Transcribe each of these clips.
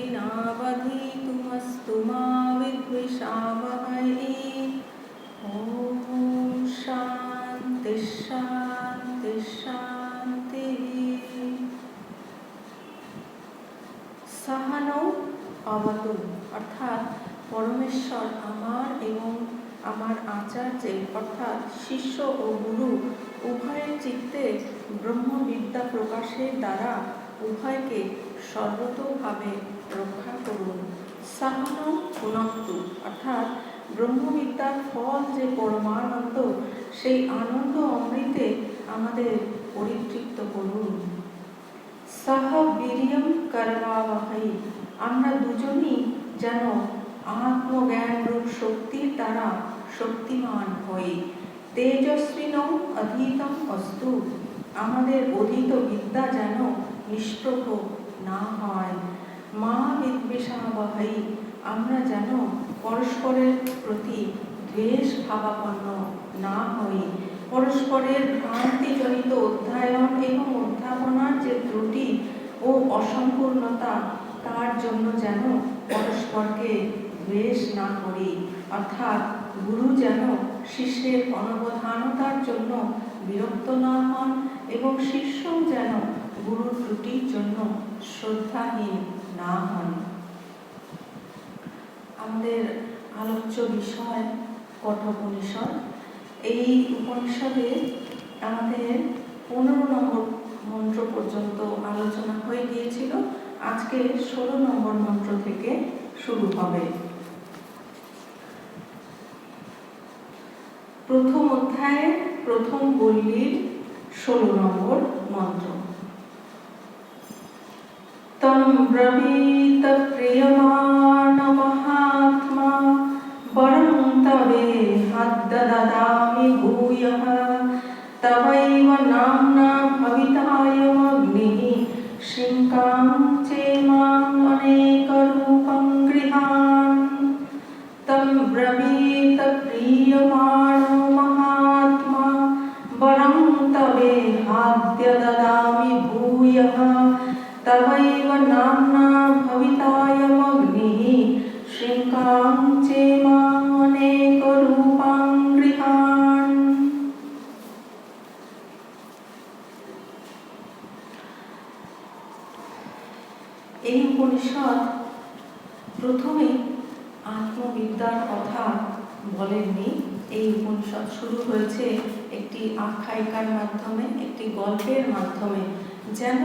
तेजस्विनावधीतमस्तु मा विद्विषावहै। ॐ शान्ति शान्ति शान्तिः। সাহানো অবতু অর্থাৎ পরমেশ্বর আমার এবং আমার আচার্যের অর্থাৎ শিষ্য ও গুরু উভয়ের চিত্তে ব্রহ্মবিদ্যা প্রকাশের দ্বারা উভয়কে সর্বতোভাবে রক্ষা করুন। সাহানো পুনক্তু অর্থাৎ ব্রহ্মবিদ্যার ফল যে পরমানন্দ, সেই আনন্দ অমৃতে আমাদের পরিতৃপ্ত করুন। সহ বীর্যম করবাবহৈ আমরা দুজনই যেন আত্মজ্ঞান রূপ শক্তির দ্বারা শক্তিমান হই। তেজস্বিনৌ অধীতম অস্তু আমাদের অধীত বিদ্যা যেন নিষ্প্রভ না হয়। মা বিদ্বিষাবহৈ আমরা যেন পরস্পরের প্রতি দ্বেষ ভাবাপন্ন না হই। পরস্পরের ভ্রান্তিজনিত অধ্যয়ন এবং অধ্যাপনার যে ত্রুটি ও অসম্পূর্ণতা, তার জন্য যেন পরস্পরকে দ্বেষ না করি। অর্থাৎ গুরু যেন শিষ্যের অনবধানতার জন্য বিরক্ত না হন এবং শিষ্যও যেন গুরুর ত্রুটির জন্য শ্রদ্ধাহীন না হন। আমাদের আলোচ্য বিষয় কঠোপনিষদ। এই উপনিষদে আমাদের 15 নম্বর মন্ত্র পর্যন্ত আলোচনা হয়ে গিয়েছিল। আজকে 16 নম্বর মন্ত্র থেকে শুরু হবে। প্রথম অধ্যায়ের প্রথম বল্লীর 16 নম্বর মন্ত্র। তম ব্রবীত প্রিয়মান মহাত্মা বরং তবে হাদ্য দদামি ভূয়ঃ তবৈব নাম্না ভবিতায়মগ্নিঃ শৃঙ্কাং চেমাং অনেক রূপং গৃহাণ। তম ব্রবীত প্রিয়মাণো মহাত্মা বরং তবে হাদ্য দদামি ভূয়ঃ তবৈব নাম্না ভবিতায়মগ্নিঃ শৃঙ্কাং চেমাং অনেক রূপং গৃহাণ। এই উপনিষদ প্রথমে আত্মবিদ্যার কথা বলেননি। এই উপনিষদ শুরু হয়েছে একটি আখ্যায়িকার মাধ্যমে, একটি গল্পের মাধ্যমে, যেন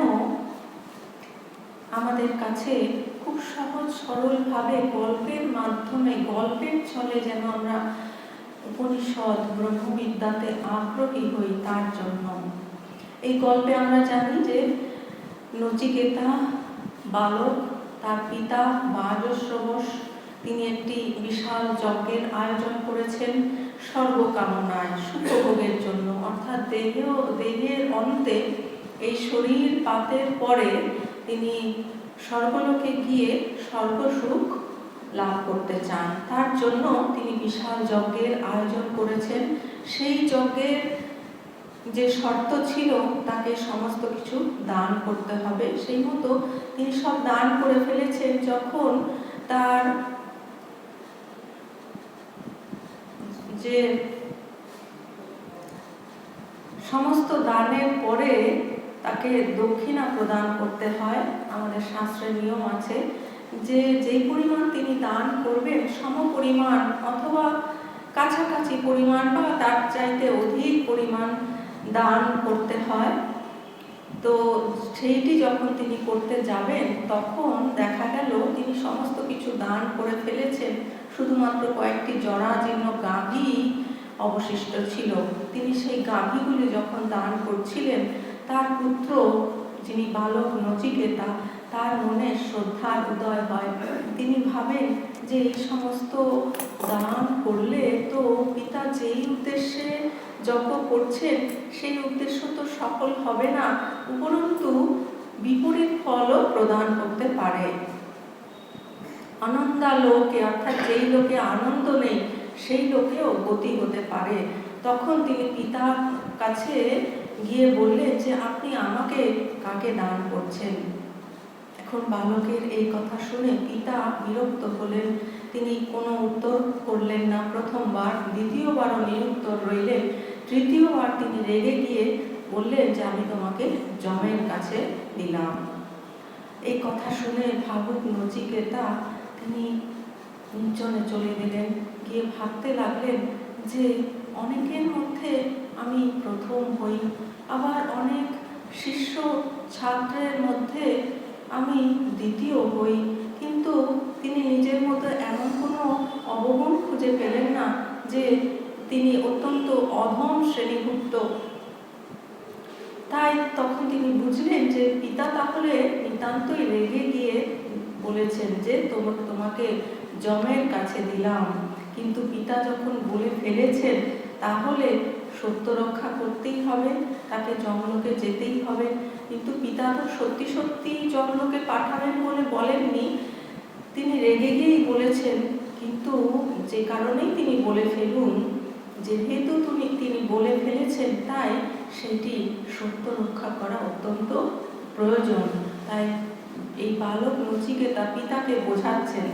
আমাদের কাছে খুব সহজ সরলভাবে গল্পের মাধ্যমে, গল্পের ছলে যেন আমরা উপনিষদ ব্রহ্মবিদ্যাতে আগ্রহী হই, তার জন্য। এই গল্পে আমরা জানি যে নচিকেতা বালক, তার পিতা বাজশ্রবস, তিনি একটি বিশাল যজ্ঞের আয়োজন করেছেন সর্বকামনায়, সুখভোগের জন্য। অর্থাৎ দেহের অন্তে, এই শরীর পাতের পরে তিনি স্বর্গলোকে গিয়ে স্বর্গসুখ লাভ করতে চান। তার জন্য তিনি বিশাল যজ্ঞের আয়োজন করেছেন। সেই যজ্ঞের যে শর্ত ছিল, তাকে সমস্ত কিছু দান করতে হবে। সেই মতো তিনি সব দান করে ফেলেছেন। যখন তার যে সমস্ত দানের পরে তাকে দক্ষিণা প্রদান করতে হয়, আমাদের শাস্ত্রের নিয়ম আছে যে যেই পরিমাণ তিনি দান করবেন, সম পরিমাণ অথবা কাছাকাছি পরিমাণ বা তার চাইতে অধিক পরিমাণ দান করতে হয়। তো সেইটি যখন তিনি করতে যাবেন, তখন দেখা গেল তিনি সমস্ত কিছু দান করে ফেলেছেন, শুধুমাত্র কয়েকটি জরাজীর্ণ গাভী অবশিষ্ট ছিল। তিনি সেই গাভীগুলি যখন দান করছিলেন, তার পুত্র যিনি বালক নচিকেতা, তার মনে শ্রদ্ধার উদয় হয়। তিনি ভাবেন যে এই সমস্ত দান করলে তো পিতা যেই উদ্দেশ্যে যজ্ঞ করছেন, সেই উদ্দেশ্য তো সফল হবে না, উপরন্তু বিপরীত ফলও প্রদান করতে পারে। আনন্দালোকে অর্থাৎ যেই লোকে আনন্দ নেই, সেই লোকেও গতি হতে পারে। তখন তিনি পিতার কাছে গিয়ে বললেন যে আপনি আমাকে কাকে দান করছেন। এখন বালকের এই কথা শুনে পিতা বিরক্ত হলেন। তিনি কোনো উত্তর করলেন না প্রথমবার, দ্বিতীয়বারও নিরুত্তর রইলেন। তৃতীয়বার তিনি রেগে গিয়ে বললেন যে আমি তোমাকে যমের কাছে দিলাম। এই কথা শুনে ভাবুক নচিকেতা তিনি নির্জনে চলে গেলেন। গিয়ে ভাবতে লাগলেন যে অনেকের মধ্যে আমি প্রথম হই, আবার অনেক শিষ্য ছাত্রের মধ্যে আমি দ্বিতীয় হই, কিন্তু তিনি নিজের মধ্যে এমন কোনো অবগুণ খুঁজে পেলেন না যে তিনি অত্যন্ত অধম শ্রেণীভুক্ত। তাই তখন তিনি বুঝলেন যে পিতা তাহলে নিতান্তই রেগে গিয়ে বলেছেন যে তোমাকে যমের কাছে দিলাম। কিন্তু পিতা যখন বলে ফেলেছেন তাহলে সত্য রক্ষা করতেই হবে, তাকে যমলোকে যেতেই হবে। কিন্তু পিতা তো সত্যি সত্যি যমলোকে পাঠাবেন বলে বলেননি, তিনি রেগে গিয়েই বলেছেন। কিন্তু যে কারণেই তিনি বলে ফেলুন, যেহেতু তিনি বলে ফেলেছেন, তাই সেটি সত্য রক্ষা করা অত্যন্ত প্রয়োজন। তাই এই বালক নচিকেতা পিতাকে বোঝাচ্ছেন।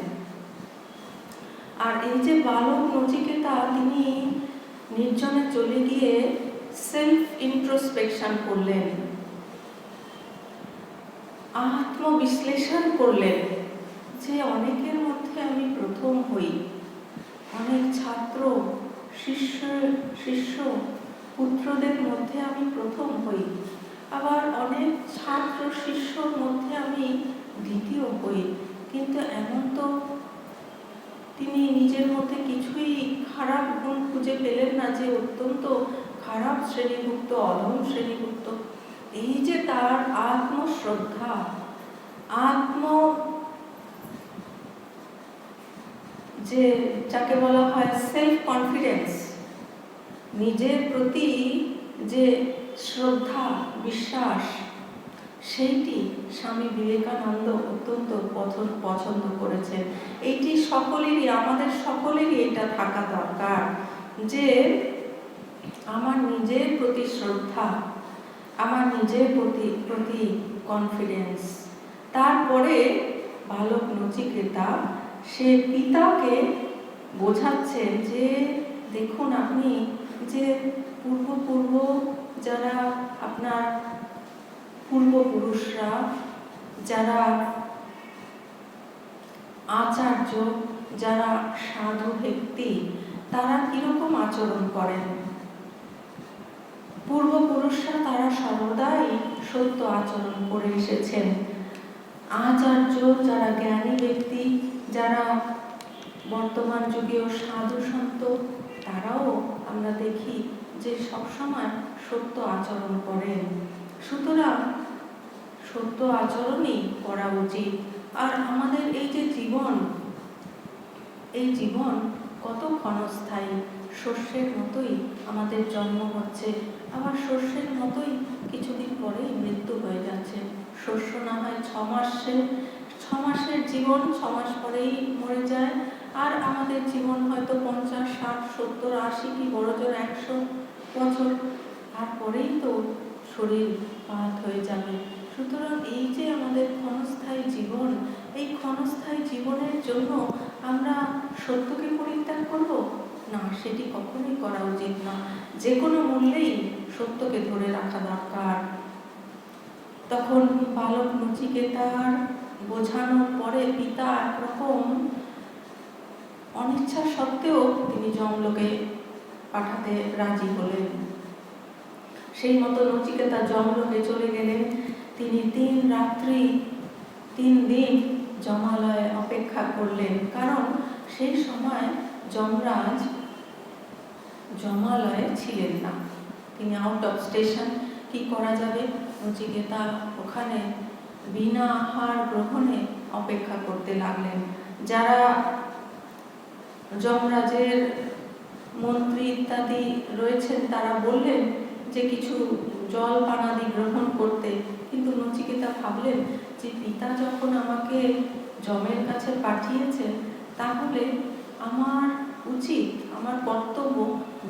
আর এই যে বালক নচিকেতা তিনি নির্জনে চলে গিয়ে সেলফ ইন্ট্রোস্পেকশন করলেন, আত্মবিশ্লেষণ করলেন যে অনেকের মধ্যে আমি প্রথম হই, অনেক ছাত্র শিষ্য পুত্রদের মধ্যে আমি প্রথম হই, আবার অনেক ছাত্র শিষ্যর মধ্যে আমি দ্বিতীয় হই। কিন্তু এমন তো তিনি নিজের মধ্যে কিছুই খারাপ গুণ খুঁজে পেলেন না যে অত্যন্ত খারাপ শ্রেণীভুক্ত, অধম শ্রেণীভুক্ত। এই যে তার আত্মশ্রদ্ধা, যে যাকে বলা হয় সেলফ কনফিডেন্স, নিজের প্রতি যে শ্রদ্ধা বিশ্বাস, সেইটি স্বামী বিবেকানন্দ অত্যন্ত পছন্দ করেছেন। এইটি সকলেরই, আমাদের সকলেরই এটা থাকা দরকার যে আমার নিজের প্রতি শ্রদ্ধা, আমার নিজের প্রতি কনফিডেন্স। তারপরে বালক নচিকেতা সে পিতাকে বোঝাচ্ছেন যে দেখুন আপনি যে পূর্ব যারা আপনার পূর্বপুরুষরা, যারা আচার্য, যারা সাধু ব্যক্তি, তারা কিরকম আচরণ করেন। পূর্বপুরুষরা তারা সর্বদাই সত্য আচরণ করে এসেছেন। আচার্য যারা জ্ঞানী ব্যক্তি, যারা বর্তমান যুগেও সাধু সন্ত, তারাও আমরা দেখি যে সবসময় সত্য আচরণ করেন। সুতরাং সত্য আচরণই করা উচিত। আর আমাদের এই যে এই জীবন কত ক্ষণস্থায়ী। শস্যের মতোই আমাদের জন্ম হচ্ছে, আবার শস্যের মতোই কিছুদিন পরেই মৃত্যু হয়ে যাচ্ছে। শস্য না হয় 6 মাসের জীবন, 6 মাস পরেই মরে যায়। আর আমাদের জীবন হয়তো 50, 60, 70, 80 কি বড়জোর 100 বছর, তারপরেই তো শরীর পাত হয়ে যাবে। সুতরাং এই যে আমাদের ক্ষণস্থায়ী জীবন, এই ক্ষণস্থায়ী জীবনের জন্য আমরা সত্যকে পরিত্যাগ করব না, সেটি কখনোই করা উচিত না। যে কোনো মূল্যেই সত্যকে ধরে রাখা দরকার। তখন বালক নচিকেতার বোঝানোর পরে পিতা একরকম অনিচ্ছা সত্ত্বেও তিনি যমলোকে পাঠাতে রাজি হলেন। সেই মতো নচিকেতা যমলোকে চলে গেলেন। তিনি 3 রাত্রি 3 দিন যমালয়ে অপেক্ষা করলেন, কারণ সেই সময় যমরাজ যমালয়ে ছিলেন না, তিনি আউট অফ স্টেশন। কি করা যাবে, নচিকেতা ওখানে বিনা আহার গ্রহণে অপেক্ষা করতে লাগলেন। যারা যমরাজের মন্ত্রী ইত্যাদি রয়েছেন তারা বললেন যে কিছু জল পানাদি গ্রহণ করতে, কিন্তু নচিকেতা ভাবলেন যে পিতা যখন আমাকে যমের কাছে পাঠিয়েছেন, তাহলে আমার উচিত, আমার কর্তব্য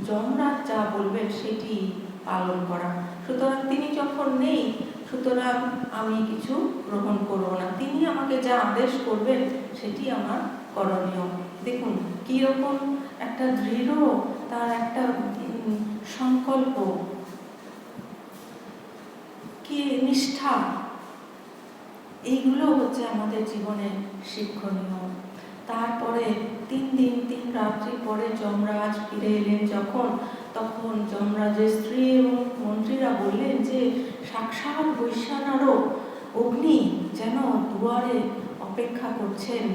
যমরাজ যা বলবেন সেটি পালন করা। সুতরাং তিনি যখন নেই, সুতরাং আমি কিছু গ্রহণ করব না, তিনি আমাকে যা আদেশ করবেন সেটি আমার করণীয়। দেখুন কীরকম একটা দৃঢ় তার একটা সংকল্প, কি নিষ্ঠা, এইগুলো হচ্ছে আমাদের জীবনে শিক্ষণীয়। তারপরে 3 দিন 3 রাত্রি পরে যমরাজ ফিরে এলেন যখন, তখন যমরাজের স্ত্রী এবং মন্ত্রীরা বললেন যে সাক্ষাৎ বৈশ্বানারও অগ্নি যেন দুয়ারে অপেক্ষা করছেন।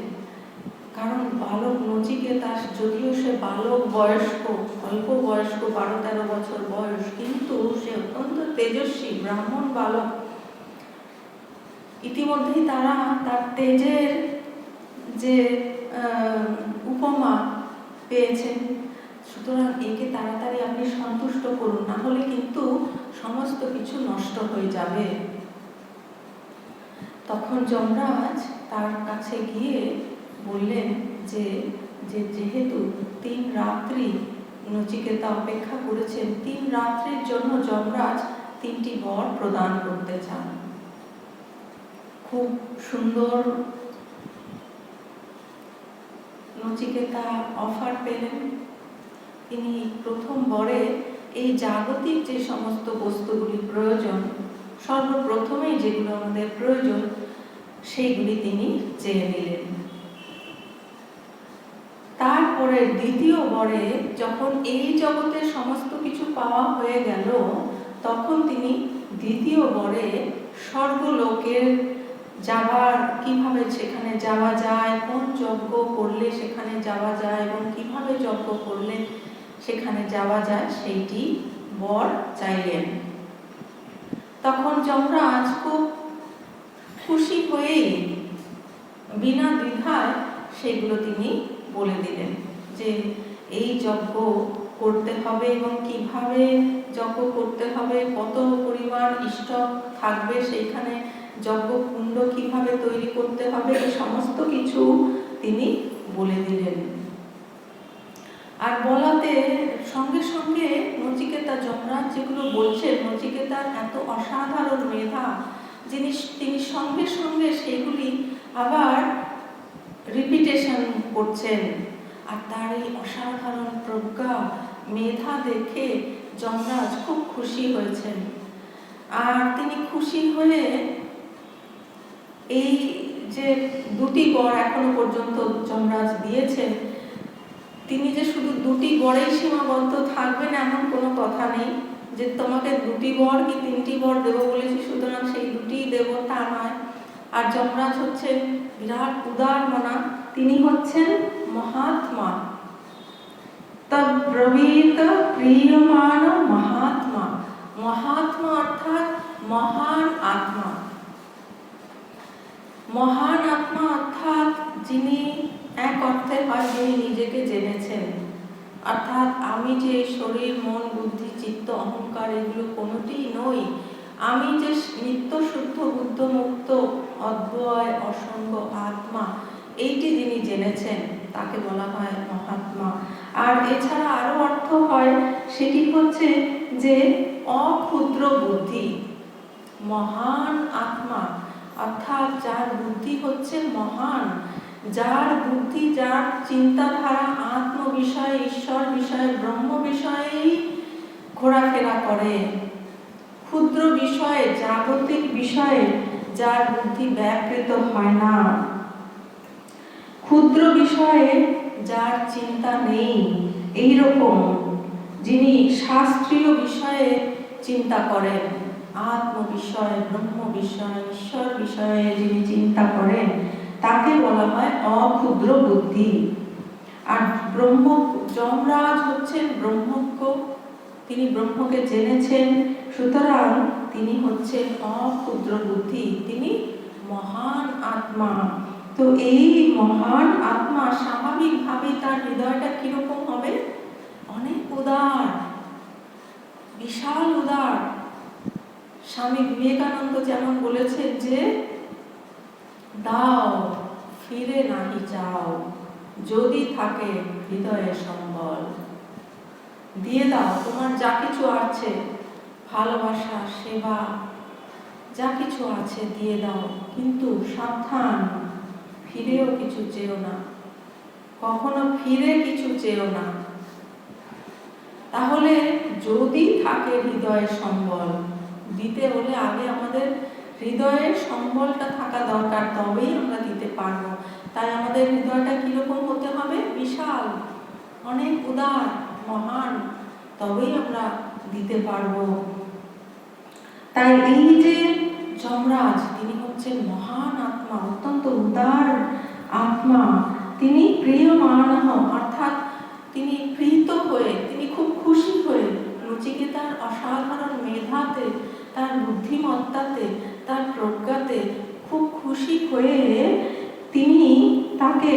কারণ বালক নচিকেতা, যদিও সে বালক বয়স্ক, অল্প বয়স্ক, 12-13 বছর বয়স, কিন্তু সে অত্যন্ত তেজস্বী ব্রাহ্মণ বালক। ইতিমধ্যেই তারা তার তেজের যে উপমা পেয়েছেন, সুতরাং একে তাড়াতাড়ি আপনি সন্তুষ্ট করুন, না হলে কিন্তু সমস্ত কিছু নষ্ট হয়ে যাবে। তখন যমরাজ তার কাছে গিয়ে বললেন যে যেহেতু 3 রাত্রি নচিকেতা অপেক্ষা করেছেন, 3 রাত্রির জন্য যমরাজ 3টি বর প্রদান করতে চান। খুব সুন্দর নচিকেতা অফার পেলেন। তিনি প্রথম বরে এই জাগতিক যে সমস্ত বস্তুগুলি প্রয়োজন, সর্বপ্রথমেই যেগুলো আমাদের প্রয়োজন, সেইগুলি তিনি চেয়ে নিলেন। তারপরে দ্বিতীয় বরে যখন এই জগতের সমস্ত কিছু পাওয়া হয়ে গেল, তখন তিনি দ্বিতীয় বরে স্বর্গলোকের যাওয়ার, কিভাবে সেখানে যাওয়া যায়, কোন যজ্ঞ করলে সেখানে যাওয়া যায় এবং কিভাবে যজ্ঞ করলে সেখানে যাওয়া যায়, সেইটি বর চাইলেন। তখন যমরাজ খুব খুশি হয়েই বিনা দ্বিধায় সেগুলো তিনি বলে দিলেন যে এই যজ্ঞ করতে হবে এবং কিভাবে যজ্ঞ করতে হবে, কত পরিমাণ ইষ্টক থাকবে সেইখানে, যজ্ঞ কুণ্ড কিভাবে তৈরি করতে হবে, এই সমস্ত কিছু তিনি বলে দিলেন। আর বলাতে সঙ্গে সঙ্গে নচিকেতা, যমরাজ যেগুলো বলছেন, নচিকেতার এত অসাধারণ মেধা, তিনি সঙ্গে সঙ্গে সেগুলি আবার রিপিটেশন করছেন। আর তার এই অসাধারণ প্রজ্ঞা, মেধা দেখে যমরাজ খুব খুশি হয়েছেন। আর তিনি খুশি হয়ে এই যে 2টি বর এখনো পর্যন্ত যমরাজ দিয়েছেন, তিনি যে শুধু 2টি বরেই সীমাবদ্ধ থাকবেন এমন কোনো কথা নেই, যে তোমাকে 2টি বর কি 3টি বর দেবো বলেছি সুতরাং সেই 2টিই দেবো, তা নয়। আর যমরাজ হচ্ছেন বিরাট উদার মনা, তিনি হচ্ছেন মহাত্মা, তব্রবীত প্রিয়মান মহাত্মা। মহাত্মা অর্থাৎ মহান আত্মা। মহান আত্মা অর্থাৎ যিনি এক অর্থে হয় যিনি নিজেকে জেনেছেন, অর্থাৎ আমি যে শরীর, মন, বুদ্ধি, চিত্ত, অহংকার এগুলো কোনোটিই নই, আমি যে নিত্য শুদ্ধ বুদ্ধ মুক্ত অদ্বয় অসঙ্গ আত্মা, এইটি যিনি জেনেছেন তাকে বলা হয় মহাত্মা। আর এছাড়া আরো অর্থ হয়, সেটি হচ্ছে যে অক্ষুদ্র বুদ্ধি। মহান আত্মা অর্থাৎ যার বুদ্ধি হচ্ছে মহান, যার বুদ্ধি, যার চিন্তাধারা আত্ম বিষয়ে, ঈশ্বর বিষয়ে, ব্রহ্ম বিষয়েই ঘোরাফেরা করে। ক্ষুদ্র বিষয়ে, জাগতিক বিষয়ে যার বুদ্ধি ব্যাপৃত হয় না, ক্ষুদ্র বিষয়ে যার চিন্তা নেই, এইরকম যিনি শাস্ত্রীয় বিষয়ে চিন্তা করেন, আত্ম বিষয়ে, ব্রহ্ম বিষয়ে, ঈশ্বর বিষয়ে যিনি চিন্তা করেন, তাকে বলা হয় অক্ষুদ্র বুদ্ধি। আর যমরাজ হচ্ছেন ব্রহ্মজ্ঞ, তিনি ব্রহ্মকে জেনেছেন, সুতরাং তিনি হচ্ছেন অক্ষুদ্র বুদ্ধি, তিনি মহান আত্মা। তো এই মহান আত্মা স্বাভাবিকভাবেই তার হৃদয়টা কিরকম হবে? অনেক উদার, বিশাল উদার। স্বামী বিবেকানন্দ যেমন বলেছেন যে দাও ফিরে নাহি চাও, যদি থাকে হৃদয়ে সম্বল। দিয়ে দাও তোমার যা কিছু আছে, ভালোবাসা, সেবা, যা কিছু আছে দিয়ে দাও, কিন্তু সাবধান, ফিরেও কিছু চেও না, কখনো ফিরে কিছু চেও না। তাহলে যদি থাকে হৃদয়ের সম্বল, দিতে হলে আগে আমাদের হৃদয়ের সম্বলটা থাকা দরকার, তবেই আমরা দিতে পারবো। তাই আমাদের হৃদয়টা কিরকম হতে হবে? বিশাল, অনেক উদার, মহান, তবেই আমরা দিতে পারবো। তাই এই যে যমরাজ, তিনি হচ্ছেন মহান আত্মা, অত্যন্ত উদার আত্মা। তিনি প্রিয়মানঃ, অর্থাৎ তিনি প্রীত হয়ে, তিনি খুব খুশি হয়ে নচিকেতার অসাধারণ মেধাতে, তার বুদ্ধিমত্তাতে, তার প্রজ্ঞাতে খুব খুশি হয়ে তিনি তাকে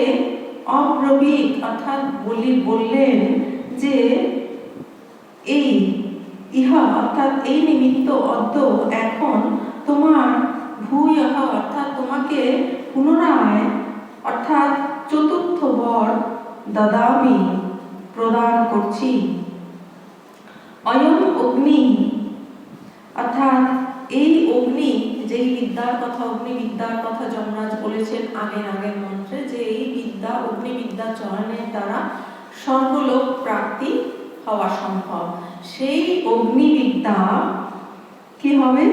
অব্রবীত, অর্থাৎ বললেন যে এই ইহা, অর্থাৎ এই নিমিত্ত অদ্য, এখন তোমার ভূয়ঃ, অর্থাৎ তোমাকে পুনরায়, অর্থাৎ চতুর্থ বর দদামি, প্রদান করছি। অয়ম অগ্নি, অর্থাৎ এই অগ্নি, যেই বিদ্যার কথা, অগ্নিবিদ্যার কথা যমরাজ বলেছেন আগের মন্ত্রে, যে এই বিদ্যা, অগ্নিবিদ্যা চয়নের দ্বারা স্বর্গলোক প্রাপ্তি হওয়া সম্ভব। সেই অগ্নিবিদ্যা কি হবে?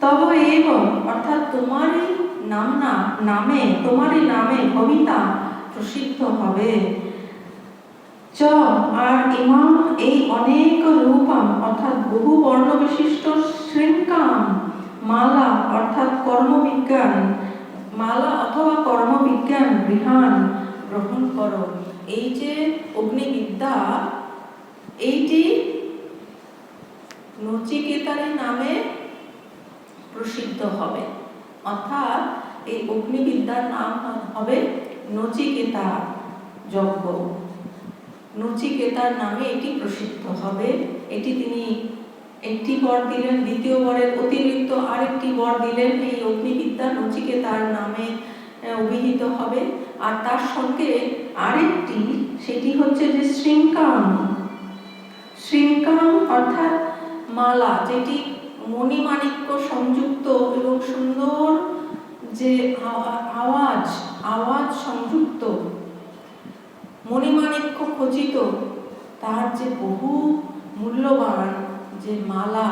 তব এবং, অর্থাৎ তোমারই নামে, তোমারই নামে কবিতা প্রসিদ্ধ হবে। চ, আর ইমাম, এই অনেক রূপম, অর্থাৎ বহু বর্ণ বিশিষ্ট শৃঙ্কাম, মালা, অর্থাৎ কর্মবিজ্ঞান, মালা অথবা কর্মবিজ্ঞান গৃহান, গ্রহণ করো। এই যে অগ্নিবিদ্যা, এইটি নচিকেতার নামে প্রসিদ্ধ হবে, অর্থাৎ এই অগ্নিবিদ্যার নাম হবে নচিকেতা যজ্ঞ। নচিকেতার নামে এটি প্রসিদ্ধ হবে। এটি তিনি একটি বর দিলেন, দ্বিতীয় বরের অতিরিক্ত আরেকটি বর দিলেন, এই অগ্নিবিদ্যা নচিকেতার নামে অভিহিত হবে। আর তার সঙ্গে আরেকটি, সেটি হচ্ছে যে শৃঙ্কাম, অর্থাৎ মালা, যেটি মণিমাণিক্য সংযুক্ত এবং সুন্দর যে আওয়াজ সংযুক্ত, মণিমাণিক্য খচিত, তার যে বহু মূল্যবান যে মালা,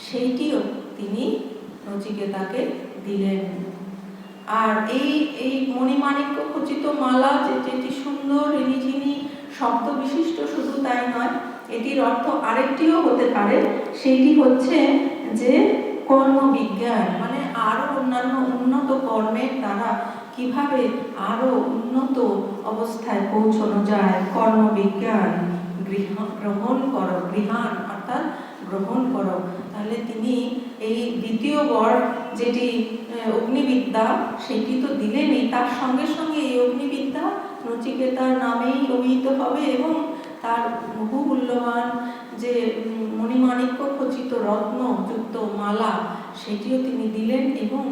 সেইটিও তিনি নচিকেতাকে দিলেন। আর এই মণিমাণিক্য খচিত মালা, যেটি সুন্দর রিনিঝিনি শব্দ বিশিষ্ট, শুধু তাই নয়, এটির অর্থ আরেকটিও হতে পারে। সেটি হচ্ছে যে কর্মবিজ্ঞান, মানে আরো অন্যান্য উন্নত কর্মের দ্বারা কিভাবে আরো উন্নত অবস্থায় পৌঁছানো যায়। কর্মবিজ্ঞান গ্রহণ করো, গৃহান অর্থাৎ গ্রহণ করো। তাহলে তিনি এই দ্বিতীয় বর, যেটি অগ্নিবিদ্যা, সেটি তো দিলেনই, তার সঙ্গে সঙ্গে এই অগ্নিবিদ্যা নচিকেতার নামেই অভিহিত হবে এবং তার বহু মূল্যবান যে মণিমাণিক্য খচিত রত্নযুক্ত মালা, সেটিও তিনি দিলেন। এবং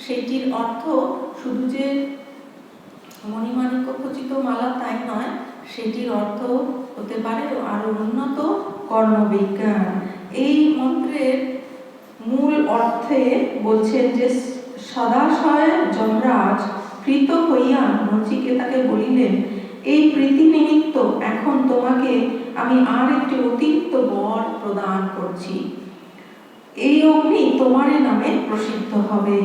সেটির অর্থ শুধু যে মণিমাণিক্য খচিত মালা তাই নয়, সেটির অর্থ হতে পারে আরো উন্নত কর্মবিজ্ঞান। এই মন্ত্রের মূল অর্থে বলছেন যে সদাশয় যমরাজ প্রীত হইয়া নচিকেতাকে বলিলেন, এই প্রীতি নিমিত্ত এখন তোমাকে আমি আর একটি অতিরিক্ত বর প্রদান করছি। এই অগ্নি তোমারই নামে প্রসিদ্ধ হবে,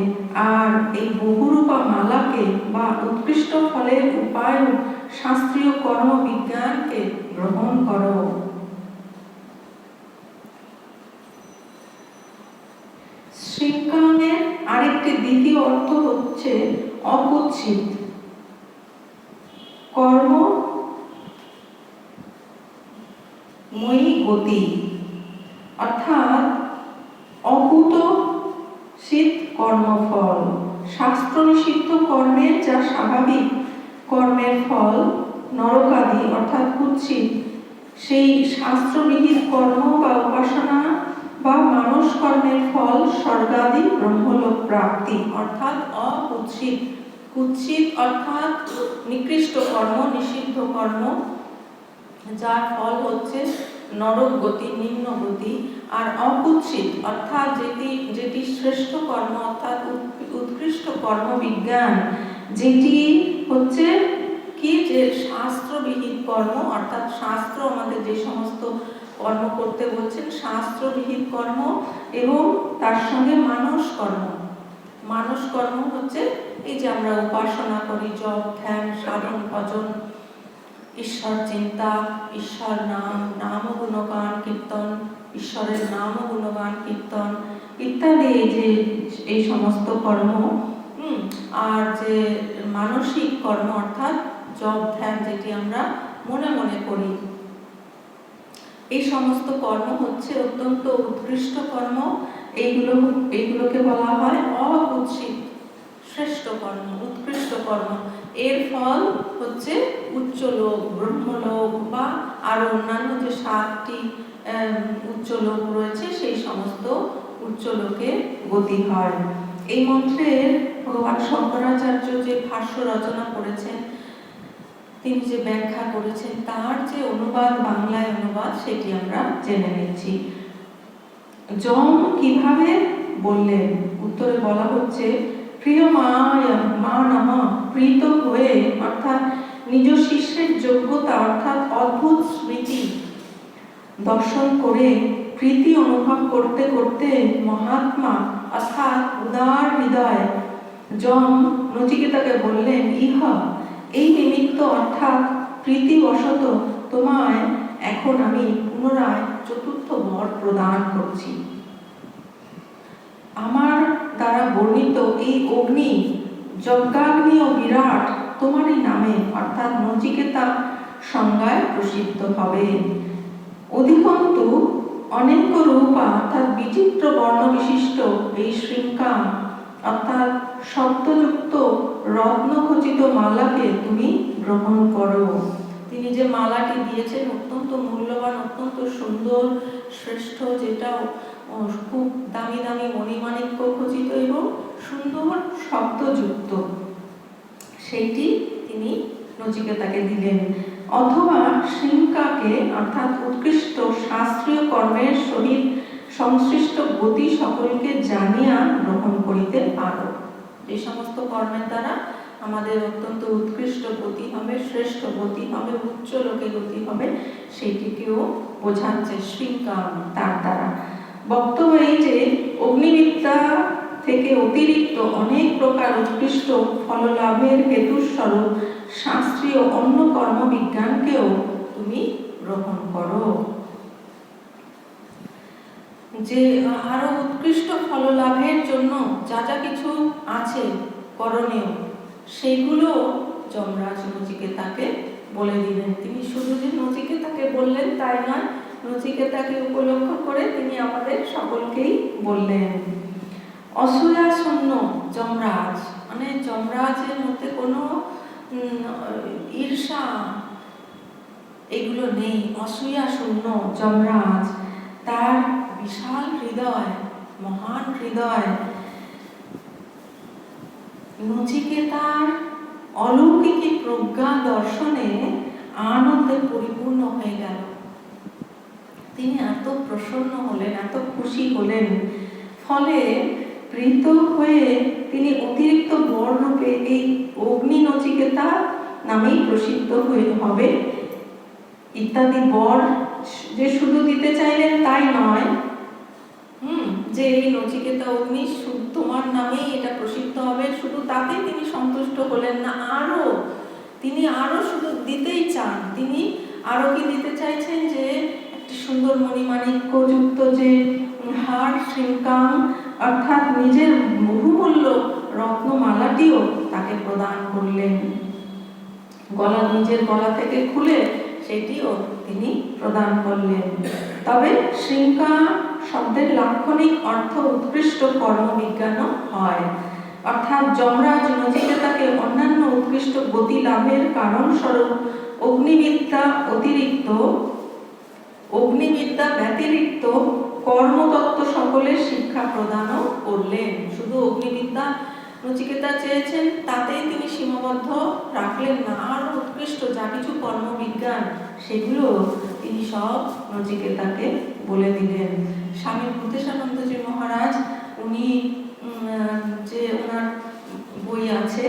আর এই বহুরূপা মালাকে বা উৎকৃষ্ট ফলের উপায় শাস্ত্রীয় কর্মবিজ্ঞানকে গ্রহণ করো। শৃঙ্খাঙ্গের আরেকটি দ্বিতীয় অর্থ হচ্ছে অকুৎসিত, কর্মময়ী গতি, অর্থাৎ অকুৎসিত কর্মফল। শাস্ত্র নিষিদ্ধ কর্মের যা স্বাভাবিক কর্মের ফল নরকাদি, অর্থাৎ কুৎসিত, সেই শাস্ত্রবিহিত কর্ম বা উপাসনা বা মানস কর্মের ফল স্বর্গাদি ব্রহ্মলোক প্রাপ্তি, অর্থাৎ অকুৎসিত। কুৎসিত অর্থাৎ নিকৃষ্ট কর্ম, নিষিদ্ধ কর্ম, যার ফল হচ্ছে নরক গতি, নিম্ন গতি, আর অকুৎসিত অর্থাৎ যেটি শ্রেষ্ঠ কর্ম অর্থাৎ উৎকৃষ্ট কর্মবিজ্ঞান, যেটি হচ্ছে কি যে শাস্ত্রবিহিত কর্ম, অর্থাৎ শাস্ত্র আমাদের যে সমস্ত কর্ম করতে বলছেন শাস্ত্রবিহিত কর্ম, এবং তার সঙ্গে মানস কর্ম। মানস কর্ম হচ্ছে এই যে আমরা উপাসনা করি, জপ, ধ্যান, সাধন, ভজন, ঈশ্বর চিন্তা, ঈশ্বর নাম গুণগান কীর্তন, ঈশ্বরের নাম গুণগান কীর্তন ইত্যাদি, এই সমস্ত কর্ম। আর যে মানসিক কর্ম অর্থাৎ জপ ধ্যান, যেটি আমরা মনে মনে করি, এই সমস্ত কর্ম হচ্ছে অত্যন্ত উৎকৃষ্ট কর্ম। এইগুলোকে বলা হয় অকুৎসিত শ্রেষ্ঠ কর্ম, উৎকৃষ্ট কর্ম। এর ফল হচ্ছে উচ্চলোক, ব্রহ্মলোক বা আর অন্যান্য যে 7টি উচ্চলোক রয়েছে সেই সমস্ত উচ্চলোকে গতি হয়। এই মন্ত্রের ভগবান শঙ্করাচার্য যে ভাষ্য রচনা করেছেন, তিনি যে ব্যাখ্যা করেছেন, তার যে অনুবাদ, বাংলায় অনুবাদ, সেটি আমরা জেনে নিচ্ছি। যম কিভাবে বললেন? উত্তরে বলা হচ্ছে, প্রিয় মা নম, প্রীত হয়ে অর্থাৎ নিজ শিষ্যের যোগ্যতা অর্থাৎ অদ্ভুত স্মৃতি দর্শন করে প্রীতি অনুভব করতে করতে মহাত্মা অর্থাৎ উদার হৃদয় যম নচিকেতাকে বললেন, এই নিমিত্ত অর্থাৎ প্রীতিবশত তোমায় এখন আমি পুনরায় 4র্থ বর প্রদান করছি। আমার দ্বারা বর্ণিত এই অগ্নি, যজ্ঞাগ্নি ও বিরাট তোমারই নামে অর্থাৎ নচিকেতা সংজ্ঞায় প্রসিদ্ধ হবে। অধিকন্তু অনেক রূপা অর্থাৎ বিচিত্র বর্ণ বিশিষ্ট এই শৃঙ্খা অর্থাৎ শব্দযুক্ত রত্নখচিত মালাকে তুমি গ্রহণ করো। তিনি যে মালাটি দিয়েছেন অত্যন্ত মূল্যবান, অত্যন্ত সুন্দর, শ্রেষ্ঠ, যেটা খুব দামি দামি মণিমাণিক্য খচিত এবং সুন্দর শব্দযুক্ত, সেইটি তিনি নচিকেতাকে দিলেন। অথবা শৃঙ্খাকে অর্থাৎ উৎকৃষ্ট শাস্ত্রীয় কর্মের সহিত সংশ্লিষ্ট গতি সকলকে জানিয়া গ্রহণ করিতে পারো। যে সমস্ত কর্মের দ্বারা আমাদের অত্যন্ত উৎকৃষ্ট গতি হবে, শ্রেষ্ঠ গতি হবে, উচ্চ লোকে গতি হবে, সেইটিকেও বোঝাচ্ছে শৃঙ্খা তার দ্বারা। বক্তব্য এই যে অগ্নিবিদ্যা থেকে অতিরিক্ত অনেক প্রকার উৎকৃষ্ট ফললাভের হেতুস্বরূপ শাস্ত্রীয় অন্য কর্মবিজ্ঞানকেও তুমি গ্রহণ করো। যে আরো উৎকৃষ্ট ফললাভের জন্য যা যা কিছু আছে করণীয়, সেগুলো যমরাজ নচিকেতাকে বলে দিলেন। তিনি শুধু যে নচিকেতাকে বললেন তাই নয়, নচিকেতাকে উপলক্ষ করে তিনি আমাদের সকলকেই বললেন। অসূয়া শূন্য যমরাজ, মানে যমরাজের মধ্যে কোনো ঈর্ষা এগুলো নেই। অসূয়া শূন্য যমরাজ, তার বিশাল হৃদয়, মহান হৃদয়, নচিকেতার অলৌকিক প্রজ্ঞা দর্শনে আনন্দে পরিপূর্ণ হয়ে গেল। তিনি এত প্রসন্ন হলেন, এত খুশি হলেন, ফলে প্রীত হয়ে তিনি অতিরিক্ত বর রূপে এই অগ্নি নচিকেতা নামেই প্রসিদ্ধ হবে ইত্যাদি বর যে শুধু দিতে চাইলেন তাই নয়, যে এই নচিকেতা অগ্নি তোমার নামেই এটা প্রসিদ্ধ হবে, শুধু তাতেই তিনি সন্তুষ্ট হলেন না, তিনি আরো শুধু দিতেই চান। তিনি আরো কি দিতে চাইছেন, যে একটি সুন্দর মণিমাণিক্য যুক্ত যে হার, শৃঙ্খা অর্থাৎ নিজের বহুমূল্য রত্নমালাটিও তাকে প্রদান করলেন। নিজের গলা থেকে খুলে সেটিও তিনি প্রদান করলেন। তবে শৃঙ্খা শব্দের লাক্ষণিক অর্থ উৎকৃষ্ট কর্মবিজ্ঞানও হয়, অর্থাৎ যমরাজ নচিকেতাকে অন্যান্য উৎকৃষ্ট গতি লাভের কারণস্বরূপ অগ্নিবিদ্যা ব্যতিরিক্ত কর্মতত্ত্ব সকলের শিক্ষা প্রদানও করলেন। শুধু অগ্নিবিদ্যা নচিকেতা চেয়েছেন তাতেই তিনি সীমাবদ্ধ রাখলেন না, আর উৎকৃষ্ট যা কিছু কর্মবিজ্ঞান সেগুলো তিনি সব নচিকেতাকে বলে দিলেন। স্বামী ভূতেশানন্দজি মহারাজ উনি যে ওনার বই আছে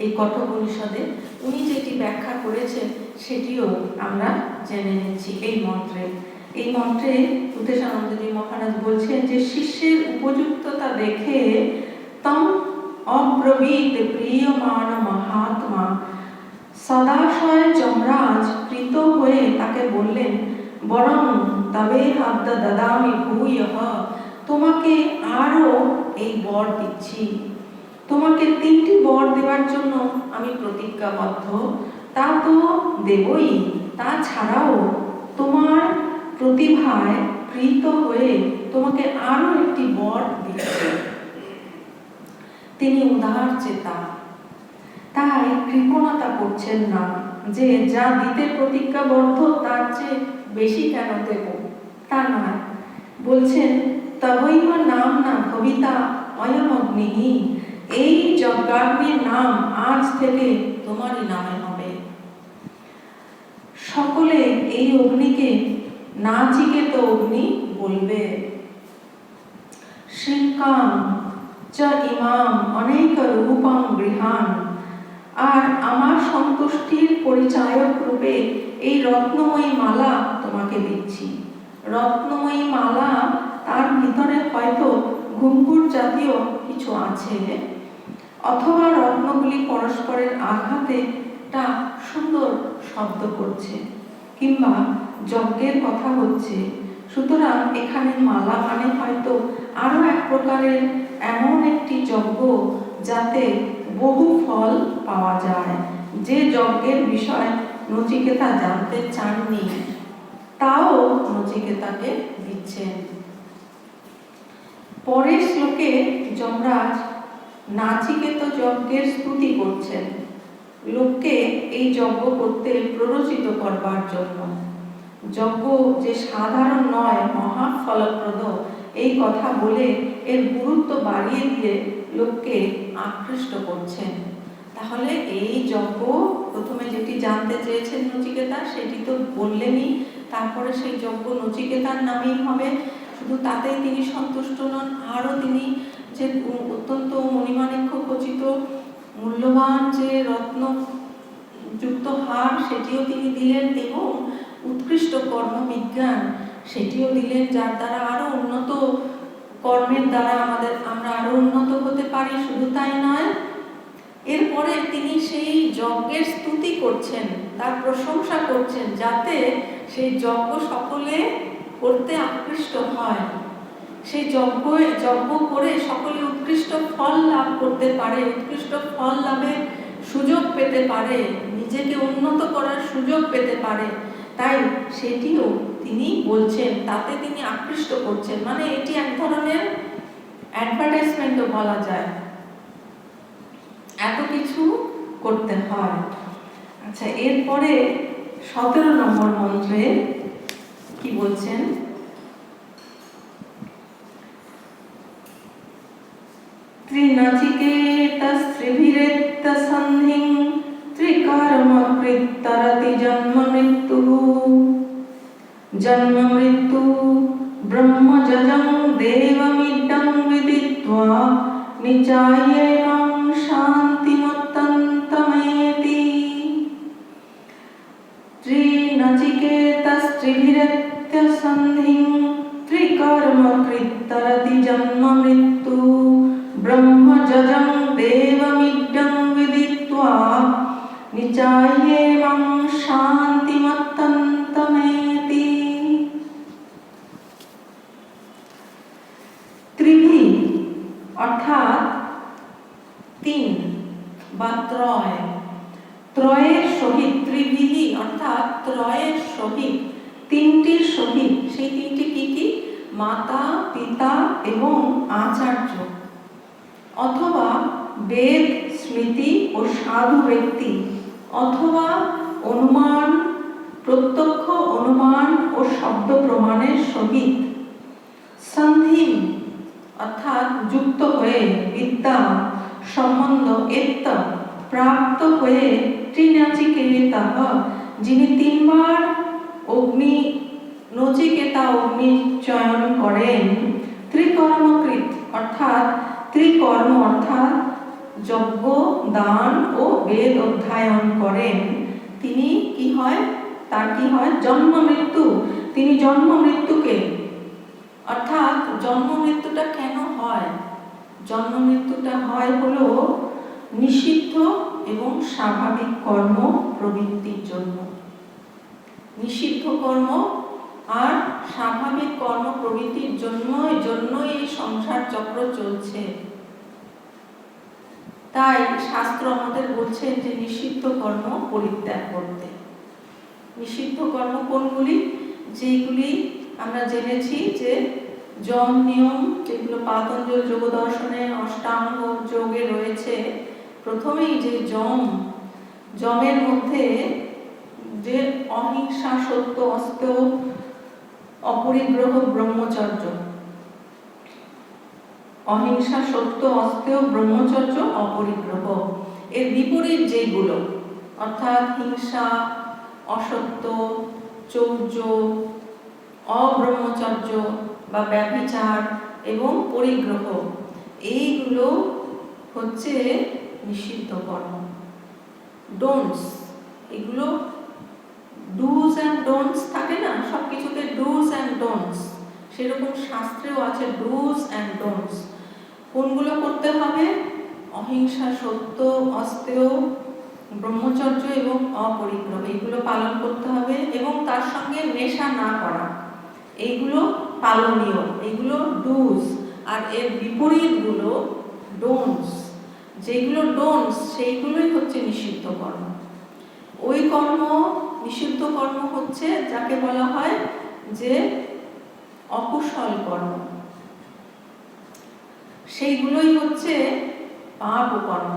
এই কঠোপনিষদে, উনি যেটি ব্যাখ্যা করেছেন সেটিও আমরা জেনে নিচ্ছি এই মন্ত্রে। এই মন্ত্রে ভূতেশানন্দজি মহারাজ বলছেন যে শিষ্যের উপযুক্ততা দেখে তম অব্রবীত প্রিয়মান মহাত্মা সদাশয় যমরাজ কৃত হয়ে তাকে বললেন, বরং তবে হাদ্দ দদামি ভূয়ঃ, তোমাকে আরো এই বর দিচ্ছি। তোমাকে 3টি বর দেওয়ার জন্য আমি প্রতিজ্ঞাবদ্ধ, তা তো দেবই, তাছাড়াও তোমার প্রতিভায় কৃত হয়ে তোমাকে আরো একটি বর দিচ্ছি। তিনি উদার চেতা, তাই কৃপণতা করছেন না যে যা দিতে প্রতিজ্ঞাবদ্ধ তার চেয়ে বেশি কেন দেব, তা নয়। বলছেন তবৈব নাম না কবিতা অয়ম অগ্নিহি, এই যজ্ঞাগ্নির নাম আজ থেকে তোমারই নামে হবে। সকলে এই অগ্নিকে নাচিকেত অগ্নি বলবে। শৃঙ্কাম চ ইমাম অনেক রূপং গৃহান, আর আমার সন্তুষ্টির পরিচায়ক রূপে এই রত্নময়ী মালা তোমাকে দিচ্ছি। রত্নময়ী মালা, তার ভিতরে হয়তো ঘুঙ্গুর জাতীয় কিছু আছে, অথবা রত্নগুলি পরস্পরের আঘাতে একটা সুন্দর শব্দ করছে, কিংবা যজ্ঞের কথা হচ্ছে। সুতরাং এখানে মালা মানে হয়তো আরো এক প্রকারের এমন একটি যজ্ঞ যাতে বহু ফল পাওয়া যায়, যে যজ্ঞের বিষয় নচিকেতা জানতে চাননি তাও নচিকেতাকে দিচ্ছেন। পরের শ্লোকে যমরাজ নাচিকেত যজ্ঞের স্তুতি করছেন, লোককে এই যজ্ঞ করতে প্ররোচিত করবার জন্য। যজ্ঞ যে সাধারণ নয়, মহা ফলপ্রদ, এই কথা বলে এর গুরুত্ব বাড়িয়ে দিয়ে লোককে আকৃষ্ট করছেন। তাহলে এই যজ্ঞ প্রথমে যেটি জানতে চেয়েছেন নচিকেতা সেটি তো বললেনই, তারপরে সেই যজ্ঞ নচিকেতার নামেই হবে। শুধু তাতেই তিনি সন্তুষ্ট নন, আরও তিনি যে অত্যন্ত মণিমাণিক্য খচিত মূল্যবান যে রত্ন যুক্ত হার সেটিও তিনি দিলেন, এবং উৎকৃষ্ট কর্মবিজ্ঞান সেটিও দিলেন, যার দ্বারা আরো উন্নত কর্মের দ্বারা আমরা আরো উন্নত হতে পারি। শুধু তাই নয়, এরপরে তিনি সেই যজ্ঞের স্তুতি করছেন, তার প্রশংসা করছেন, যাতে সেই যজ্ঞ সকলে করতে আকৃষ্ট হয়, সেই যজ্ঞ করে সকলে উৎকৃষ্ট ফল লাভ করতে পারে, উৎকৃষ্ট ফল লাভের সুযোগ পেতে পারে, নিজেকে উন্নত করার সুযোগ পেতে পারে। তাই সেটিও তিনি বলছেন, তাতে তিনি আকৃষ্ট করছেন। মানে এটি এক ধরনের অ্যাডভার্টাইজমেন্টও বলা যায়, এত কিছু করতে হয়। আচ্ছা, এরপরে 17 নম্বর মন্ত্রে কি বলছেন? ত্রিনাচিকেতস্ত্রিভিরেত্য সন্ধিং ত্রিকর্মকৃত্তরতি জন্ম মৃত্যুঃ। জন্ম মৃত্যু ব্রহ্মজজং দেবমিদং বিদিত্বা নিচায়েমং শান্তিমত্যন্তমেতি। ত্রিনাচিকেতস্ত্রিভিরেত্য সন্ধিং ত্রিকর্মকৃত্তরতি জন্ম মৃত্যু ব্রহ্মজজং দেবমিদং বিদিত্বা নিচায়েমং শান্তিমত্যন্তমেতি। ত্রিভি অর্থাৎ 3 বা ত্রয়, ত্রয়ের সহিত, ত্রিভিহি অর্থাৎ ত্রয়ের সহিত, 3টির সহিত। সেই 3টি কি কি? মাতা, পিতা এবং আচার্য, অথবা বেদ, স্মৃতি ও সাধু ব্যক্তি, অথবা অনুমান, প্রত্যক্ষ অনুমান ও শব্দ প্রমাণের সহিত। সন্ধি অর্থাৎ যুক্ত হয়ে, বিদ্যা, সম্বন্ধ, এত্ত প্রাপ্ত হয়ে, ত্রিনাচিকেতঃ যিনি 3 বার অগ্নি নচিকেতা অগ্নি চয়ন করেন, ত্রিকর্মকৃত অর্থাৎ ত্রিকর্ম অর্থাৎ যজ্ঞ, দান ও বেদ অধ্যয়ন করেন, তিনি কি হয়, তার কি হয়, জন্ম মৃত্যু। তিনি জন্ম মৃত্যুকে, অর্থাৎ জন্ম মৃত্যুটা কেন হয়, জন্ম মৃত্যুটা হয় হলো নিষিদ্ধ এবং স্বাভাবিক কর্ম প্রবৃত্তির জন্য। নিষিদ্ধ কর্ম আর স্বাভাবিক কর্ম প্রবৃত্তির জন্য এই সংসার চক্র চলছে। তাই শাস্ত্র আমাদের বলছেন যে নিষিদ্ধ কর্ম পরিত্যাগ করতে। নিষিদ্ধ কর্ম কোনগুলি? যেগুলি আমরা জেনেছি যে যম নিয়ম, যেগুলো পাতঞ্জল যোগ দর্শনে অষ্টাঙ্গ যোগে রয়েছে। প্রথমেই যে যমের মধ্যে যে অহিংসা, সত্য, অস্তেয়, অপরিগ্রহ, ব্রহ্মচর্য, অহিংসা, সত্য, অস্তেয়, ব্রহ্মচর্য, অপরিগ্রহ। এর বিপরীত যেগুলো অর্থাৎ হিংসা, অসত্য, চৌর্য, অব্রহ্মচর্য বা ব্যভিচার এবং পরিগ্রহ, এইগুলো হচ্ছে নিষিদ্ধ কর্ম, ডোন্টস। এগুলো ডুজ অ্যান্ড ডোন্টস থাকে না, সবকিছুতে ডুজ অ্যান্ড ডোন্টস, সেরকম শাস্ত্রেও আছে ডুজ অ্যান্ড ডোন্টস। কোনগুলো করতে হবে? অহিংসা, সত্য, অস্তেয়, ব্রহ্মচর্য এবং অপরিগ্রহ, এগুলো পালন করতে হবে এবং তার সঙ্গে নেশা না করা, এইগুলো পালনীয়, এগুলো ডুজ। আর এর বিপরীতগুলো ডোন্টস। যেগুলো ডোন্টস সেইগুলোই হচ্ছে নিষিদ্ধ কর্ম। ওই কর্ম, নিষিদ্ধ কর্ম হচ্ছে যাকে বলা হয় যে অকুশল কর্ম, সেইগুলোই হচ্ছে পাপ কর্ম।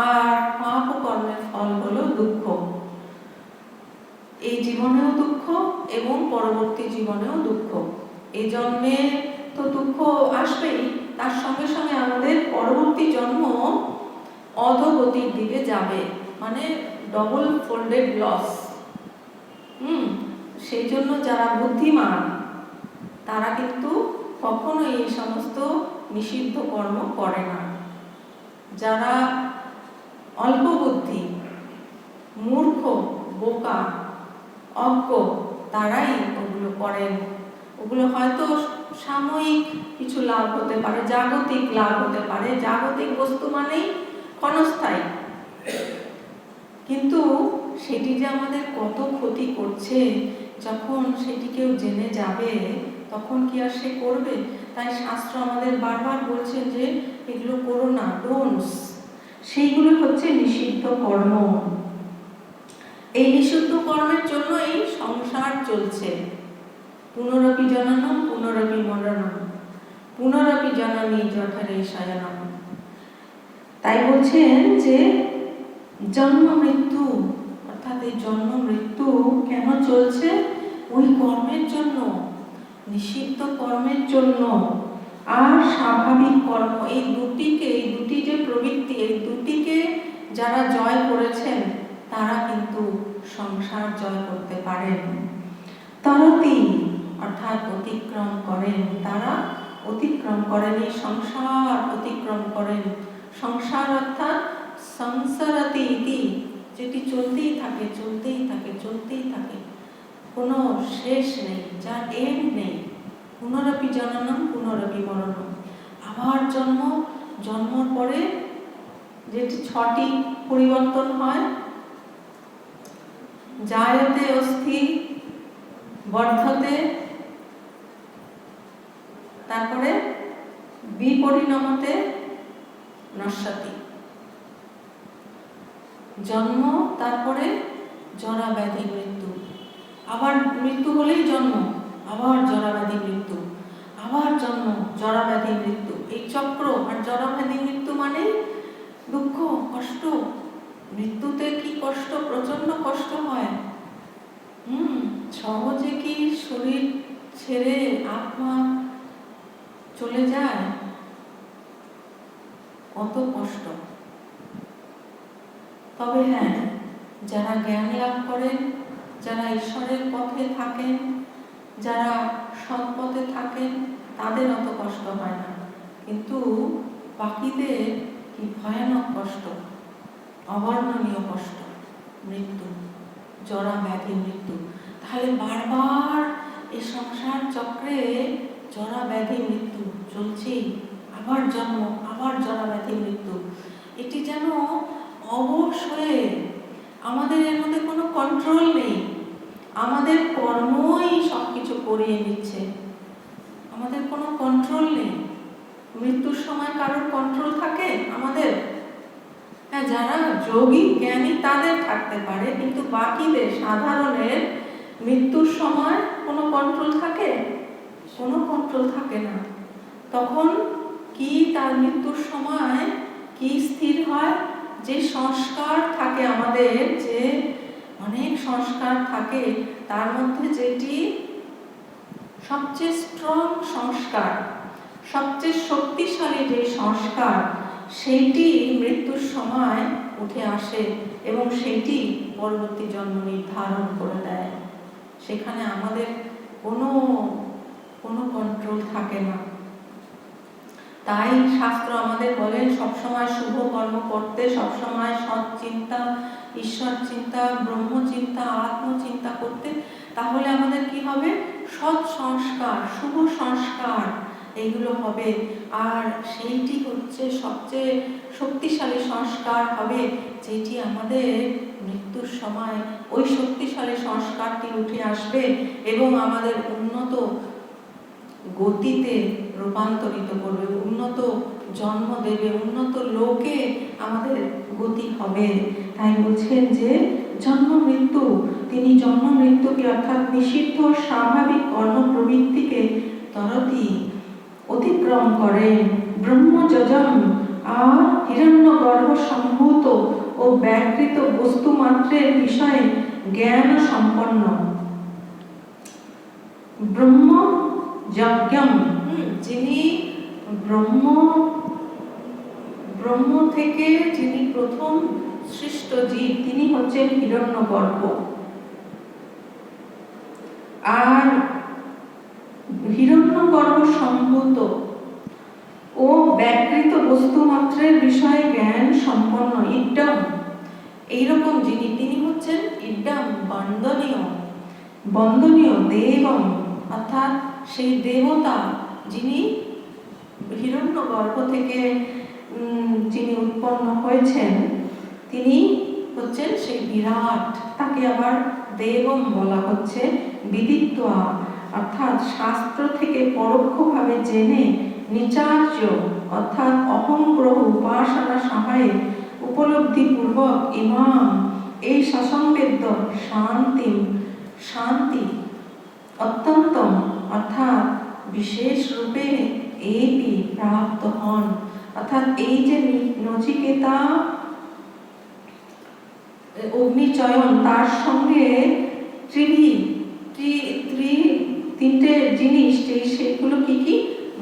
আর পাপ কর্মের ফল হলো দুঃখ, এই জীবনেও দুঃখ এবং পরবর্তী জীবনেও দুঃখ। এই জন্মে তো দুঃখ আসবেই, তার সঙ্গে সঙ্গে আমাদের পরবর্তী জন্ম অধোগতির দিকে যাবে, মানে ডবল ফোল্ডেড লস। সেই জন্য যারা বুদ্ধিমান তারা কিন্তু কখনো এই সমস্ত নিষিদ্ধ কর্ম করে না। যারা অল্প বুদ্ধি, মূর্খ, বোকা, অজ্ঞ, তারাই ওগুলো করেন। ওগুলো হয়তো সাময়িক কিছু লাভ হতে পারে, জাগতিক লাভ হতে পারে, জাগতিক বস্তু মানেই ক্ষণস্থায়ী, কিন্তু সেটি যে আমাদের কত ক্ষতি করছে, যখন সেটি কেউ জেনে যাবে তখন কি আর সে করবে? তাই শাস্ত্র আমাদের বারবার বলছে যে এগুলো করো না, ডোন্টস। সেইগুলো হচ্ছে নিষিদ্ধ কর্ম। এই নিষিদ্ধ কর্মের জন্য এই সংসার চলছে। পুনরপি জননম পুনরপি মরণম পুনরপি জননী জঠরে শয়নম। তাই বলছেন যে জন্ম মৃত্যু, অর্থাৎ এই জন্ম মৃত্যু কেন চলছে? ওই কর্মের জন্য, নিষিদ্ধ কর্মের জন্য আর স্বাভাবিক কর্ম, এই দুটি যে প্রবৃত্তি, এই দুটিকে যারা জয় করেছেন তারা কিন্তু সংসার জয় করতে পারেন। তরতি অর্থাৎ অতিক্রম করেন, তারা অতিক্রম করেন, এই সংসার অতিক্রম করেন। সংসার অর্থাৎ সংসারতি ইতি, যেটি চলতেই থাকে, চলতেই থাকে, চলতেই থাকে, কোনো শেষ নেই, যার এন্ড নেই। পুনরপি জননম পুনরপি মরণম, আবার জন্ম, জন্মর পরে যেটি 6টি পরিবর্তন হয়, জায়তে অস্থি, বর্ধতে, তারপরে বিপরিণমতে, নশ্যতি। জন্ম, তারপরে জরা ব্যাধি মৃত্যু, আবার মৃত্যু হলেই জন্ম, আবার জরা ব্যাধি মৃত্যু, আবার জন্ম, জরা ব্যাধি মৃত্যু, এই চক্র। আর জরা ব্যাধি মৃত্যু মানে দুঃখ, কষ্ট। মৃত্যুতে কি কষ্ট, প্রচন্ড কষ্ট হয়। সহজে কি শরীর ছেড়ে আত্মা চলে যায়? কত কষ্ট। তবে হ্যাঁ, যারা জ্ঞান লাভ করেন, যারা ঈশ্বরের পথে থাকেন, যারা সৎ পথে থাকেন, তাদের অত কষ্ট হয় না। কিন্তু বাকিদের কি ভয়ানক কষ্ট, অবর্ণনীয় কষ্ট, মৃত্যু, জরা ব্যাধি মৃত্যু। তাহলে বারবার এই সংসার চক্রে জরা ব্যাধি মৃত্যু চলছেই, আবার জন্ম, আবার জরা ব্যাধি মৃত্যু। এটি যেন অবশ হয়ে, আমাদের এর মধ্যে কোনো কন্ট্রোল নেই, আমাদের কর্মই সব কিছু করিয়ে নিচ্ছে, আমাদের কোনো কন্ট্রোল নেই। মৃত্যুর সময় কারোর কন্ট্রোল থাকে আমাদের? হ্যাঁ, যারা যোগী জ্ঞানী তাদের থাকতে পারে, কিন্তু বাকিদের সাধারণের মৃত্যুর সময় কোনো কন্ট্রোল থাকে? কোনো কন্ট্রোল থাকে না। তখন কি তার মৃত্যুর সময় কি স্থির হয়? যে সংস্কার থাকে আমাদের, যে অনেক সংস্কার থাকে, তার মধ্যে যেটি সবচেয়ে স্ট্রং সংস্কার, সবচেয়ে শক্তিশালী যে সংস্কার, সেইটি মৃত্যুর সময় উঠে আসে এবং সেইটি পরবর্তী জন্ম নির্ধারণ করে দেয়। সেখানে আমাদের কোনো কন্ট্রোল থাকে না। তাই শাস্ত্র আমাদের বলেন সবসময় শুভ কর্ম করতে, সবসময় সৎ চিন্তা, ঈশ্বর চিন্তা, ব্রহ্ম চিন্তা, আত্মচিন্তা করতে। তাহলে আমাদের কি হবে? সৎ সংস্কার, শুভ সংস্কার এইগুলো হবে। আর সেইটি হচ্ছে সবচেয়ে শক্তিশালী সংস্কার হবে, যেটি আমাদের মৃত্যুর সময় ওই শক্তিশালী সংস্কারটি উঠে আসবে এবং আমাদের উন্নত গতিতে রূপান্তরিত করবে, উন্নত জন্ম দেবে, উন্নত লোকে আমাদের গতি হবে। তাই বলছেন যে জন্ম মৃত্যু, তিনি জন্ম মৃত্যুকে অর্থাৎ নিষিদ্ধ স্বাভাবিক কর্ম প্রবৃত্তিকে তরতি অতিক্রম করেন। ব্রহ্মযজম আর হিরণ্যগর্ভ সম্ভূত ও ব্যাকৃত বস্তু মাত্রের বিষয়ে জ্ঞান সম্পন্ন ব্রহ্ম যজ্ঞম, যিনি ব্রহ্ম থেকে যিনি প্রথম সৃষ্ট জীব, তিনি হচ্ছেন হিরণ্যগর্ভ। আর হিরণ্যগর্ভ সম্ভূত ও ব্যাকৃত বস্তু মাত্রের বিষয়ে জ্ঞান সম্পন্ন ইড্ডম, এইরকম যিনি, তিনি হচ্ছেন ইড্ডম, বন্দনীয় দেবম, অর্থাৎ সেই দেবতা যিনি হিরণ্যগর্ভ থেকে যিনি উৎপন্ন হয়েছেন, তিনি হচ্ছেন সেই বিরাট। তাকে আবার দেবম বলা হচ্ছে বিদিত্বা, অর্থাৎ শাস্ত্র থেকে পরোক্ষভাবে জেনে নিচার্য, অর্থাৎ অহংগ্রহ উপাসনা সহায়ে উপলব্ধিপূর্বক ইমাম, এই সসংবেদ্য শান্তি অত্যন্তম, অর্থাৎ বিশেষ রূপে এটি প্রাপ্ত হন। অর্থাৎ এই যে নচিকেতা অগ্নিচয়ন, তার সঙ্গে তিনটে জিনিস, সেগুলো কি কি?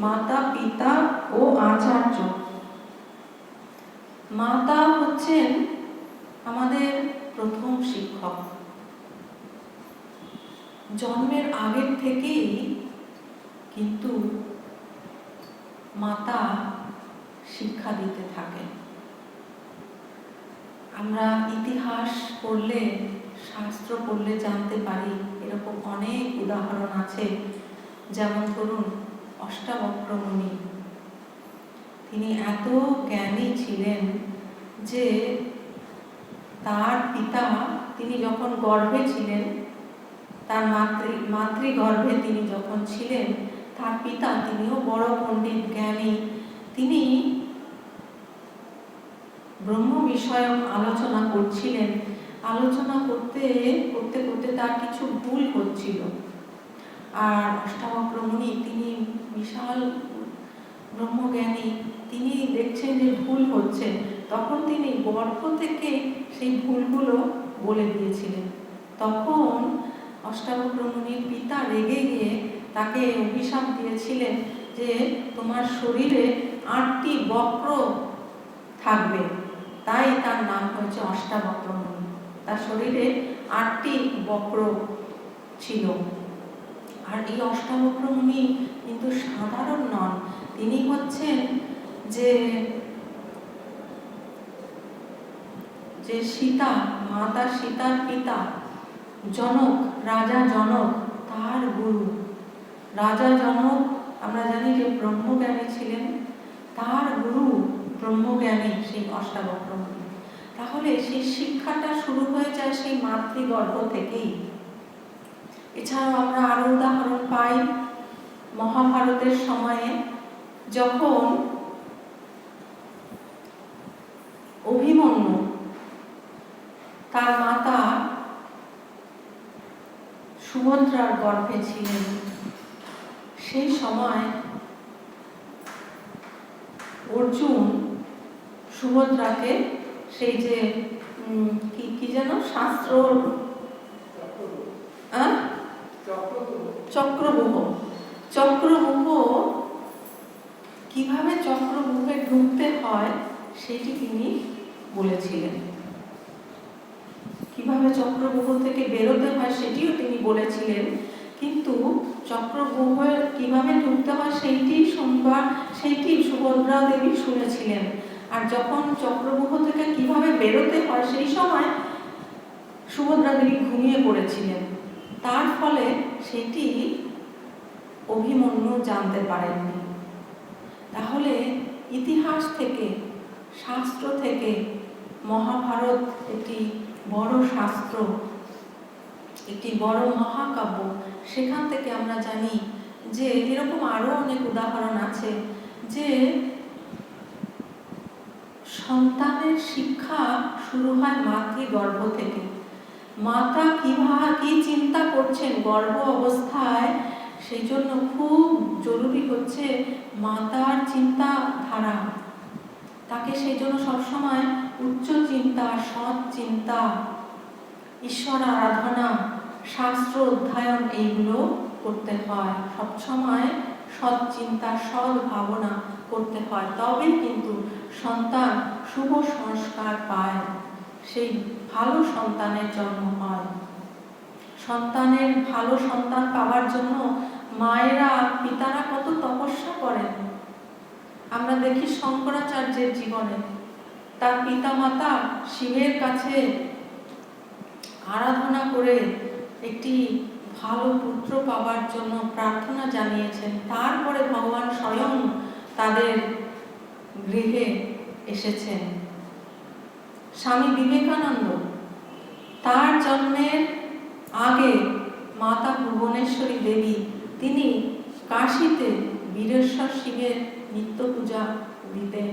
মাতা, পিতা ও আচার্য। মাতা হচ্ছেন আমাদের প্রথম শিক্ষক। জন্মের আগের থেকেই কিন্তু মাতা শিক্ষা দিতে থাকেন। আমরা ইতিহাস পড়লে, শাস্ত্র পড়লে জানতে পারি, এরকম অনেক উদাহরণ আছে। যেমন ধরুন অষ্টাবক্র মুনি, তিনি এত জ্ঞানী ছিলেন যে তার পিতা, তিনি যখন গর্ভে ছিলেন, তার মাতৃগর্ভে তিনি যখন ছিলেন, তার পিতা, তিনিও বড় পণ্ডিত জ্ঞানী, তিনি ব্রহ্ম বিষয়ক আলোচনা করছিলেন। আলোচনা করতে করতে তার কিছু ভুল হচ্ছিল। আর অষ্টাবক্র মুনি, তিনি বিশাল ব্রহ্মজ্ঞানী, তিনি দেখছেন যে ভুল হচ্ছে, তখন তিনি গর্ভ থেকে সেই ভুলগুলো বলে দিয়েছিলেন। তখন অষ্টাবক্র মুনির পিতা রেগে গিয়ে তাকে অভিশাপ দিয়েছিলেন যে তোমার শরীরে 8টি বক্র থাকবে। তাই তার নাম হয়েছে অষ্টাবক্র মুনি। তার শরীরে 8টি বক্র ছিল। আর এই অষ্টাবক্র মুনি কিন্তু সাধারণ নন, তিনি হচ্ছেন যে সীতা, মাতা সীতার পিতা জনক, রাজা জনক তার গুরু। রাজা জনক আমরা জানি যে ব্রহ্মজ্ঞানী ছিলেন, তার গুরু ব্রহ্মজ্ঞানী সেই অষ্টাবক্র মুনি। তাহলে সেই শিক্ষাটা শুরু হয়ে যায় সেই মাতৃগর্ভ থেকেই। এছাড়াও আমরা আরো উদাহরণ পাই মহাভারতের সময়ে, যখন অভিমন্যু তার মাতা সুভদ্রার গর্ভে ছিলেন, সেই সময় অর্জুন সুভদ্রাকে সেই যে কি যেন শাস্ত্র, চক্রব্যূহ কিভাবে চক্রব্যূহে ঢুকতে হয় সেটি তিনি বলেছিলেন, কিভাবে চক্রব্যূহ থেকে বেরোতে হয় সেটিও তিনি বলেছিলেন। কিন্তু চক্রব্যূহে কিভাবে ঢুকতে হয় সেইটি সুভদ্রা দেবী শুনেছিলেন। আর যখন চক্রব্যূহ থেকে কিভাবে বেরোতে হয় সেই সময় সুভদ্রা দেবী ঘুমিয়ে পড়েছিলেন, তার ফলে সেটি অভিমন্যু জানতে পারেননি। তাহলে ইতিহাস থেকে, শাস্ত্র থেকে, মহাভারত একটি বড় শাস্ত্র, একটি বড় মহাকাব্য, সেখান থেকে আমরা জানি যে এরকম আরো অনেক উদাহরণ আছে যে সন্তানের শিক্ষা শুরু হয় মাতৃগর্ভ থেকে। মাতা কি চিন্তা করছেন গর্ভ অবস্থায়, সেই জন্য খুব জরুরি হচ্ছে মাতার চিন্তাধারা। তাকে সেই জন্য সবসময় উচ্চ চিন্তা, সৎ চিন্তা, ঈশ্বর আরাধনা, শাস্ত্র অধ্যয়ন এইগুলো করতে হয়। সবসময় সৎ চিন্তা, সৎ ভাবনা করতে হয়, তবেই কিন্তু সন্তান শুভ সংস্কার পায়, সেই ভালো সন্তানের জন্ম হয়। সন্তানের ভালো সন্তান পাওয়ার জন্য মায়েরা, পিতারা কত তপস্যা করেন। আমরা দেখি শঙ্করাচার্যের জীবনে তার পিতা মাতা শিবের কাছে আরাধনা করে একটি ভালো পুত্র পাওয়ার জন্য প্রার্থনা জানিয়েছেন। তারপরে ভগবান স্বয়ং তাদের গৃহে এসেছেন। স্বামী বিবেকানন্দ, তার জন্মের আগে মাতা ভুবনেশ্বরী দেবী, তিনি কাশীতে বীরেশ্বর শিবের নিত্য পূজা দিতেন।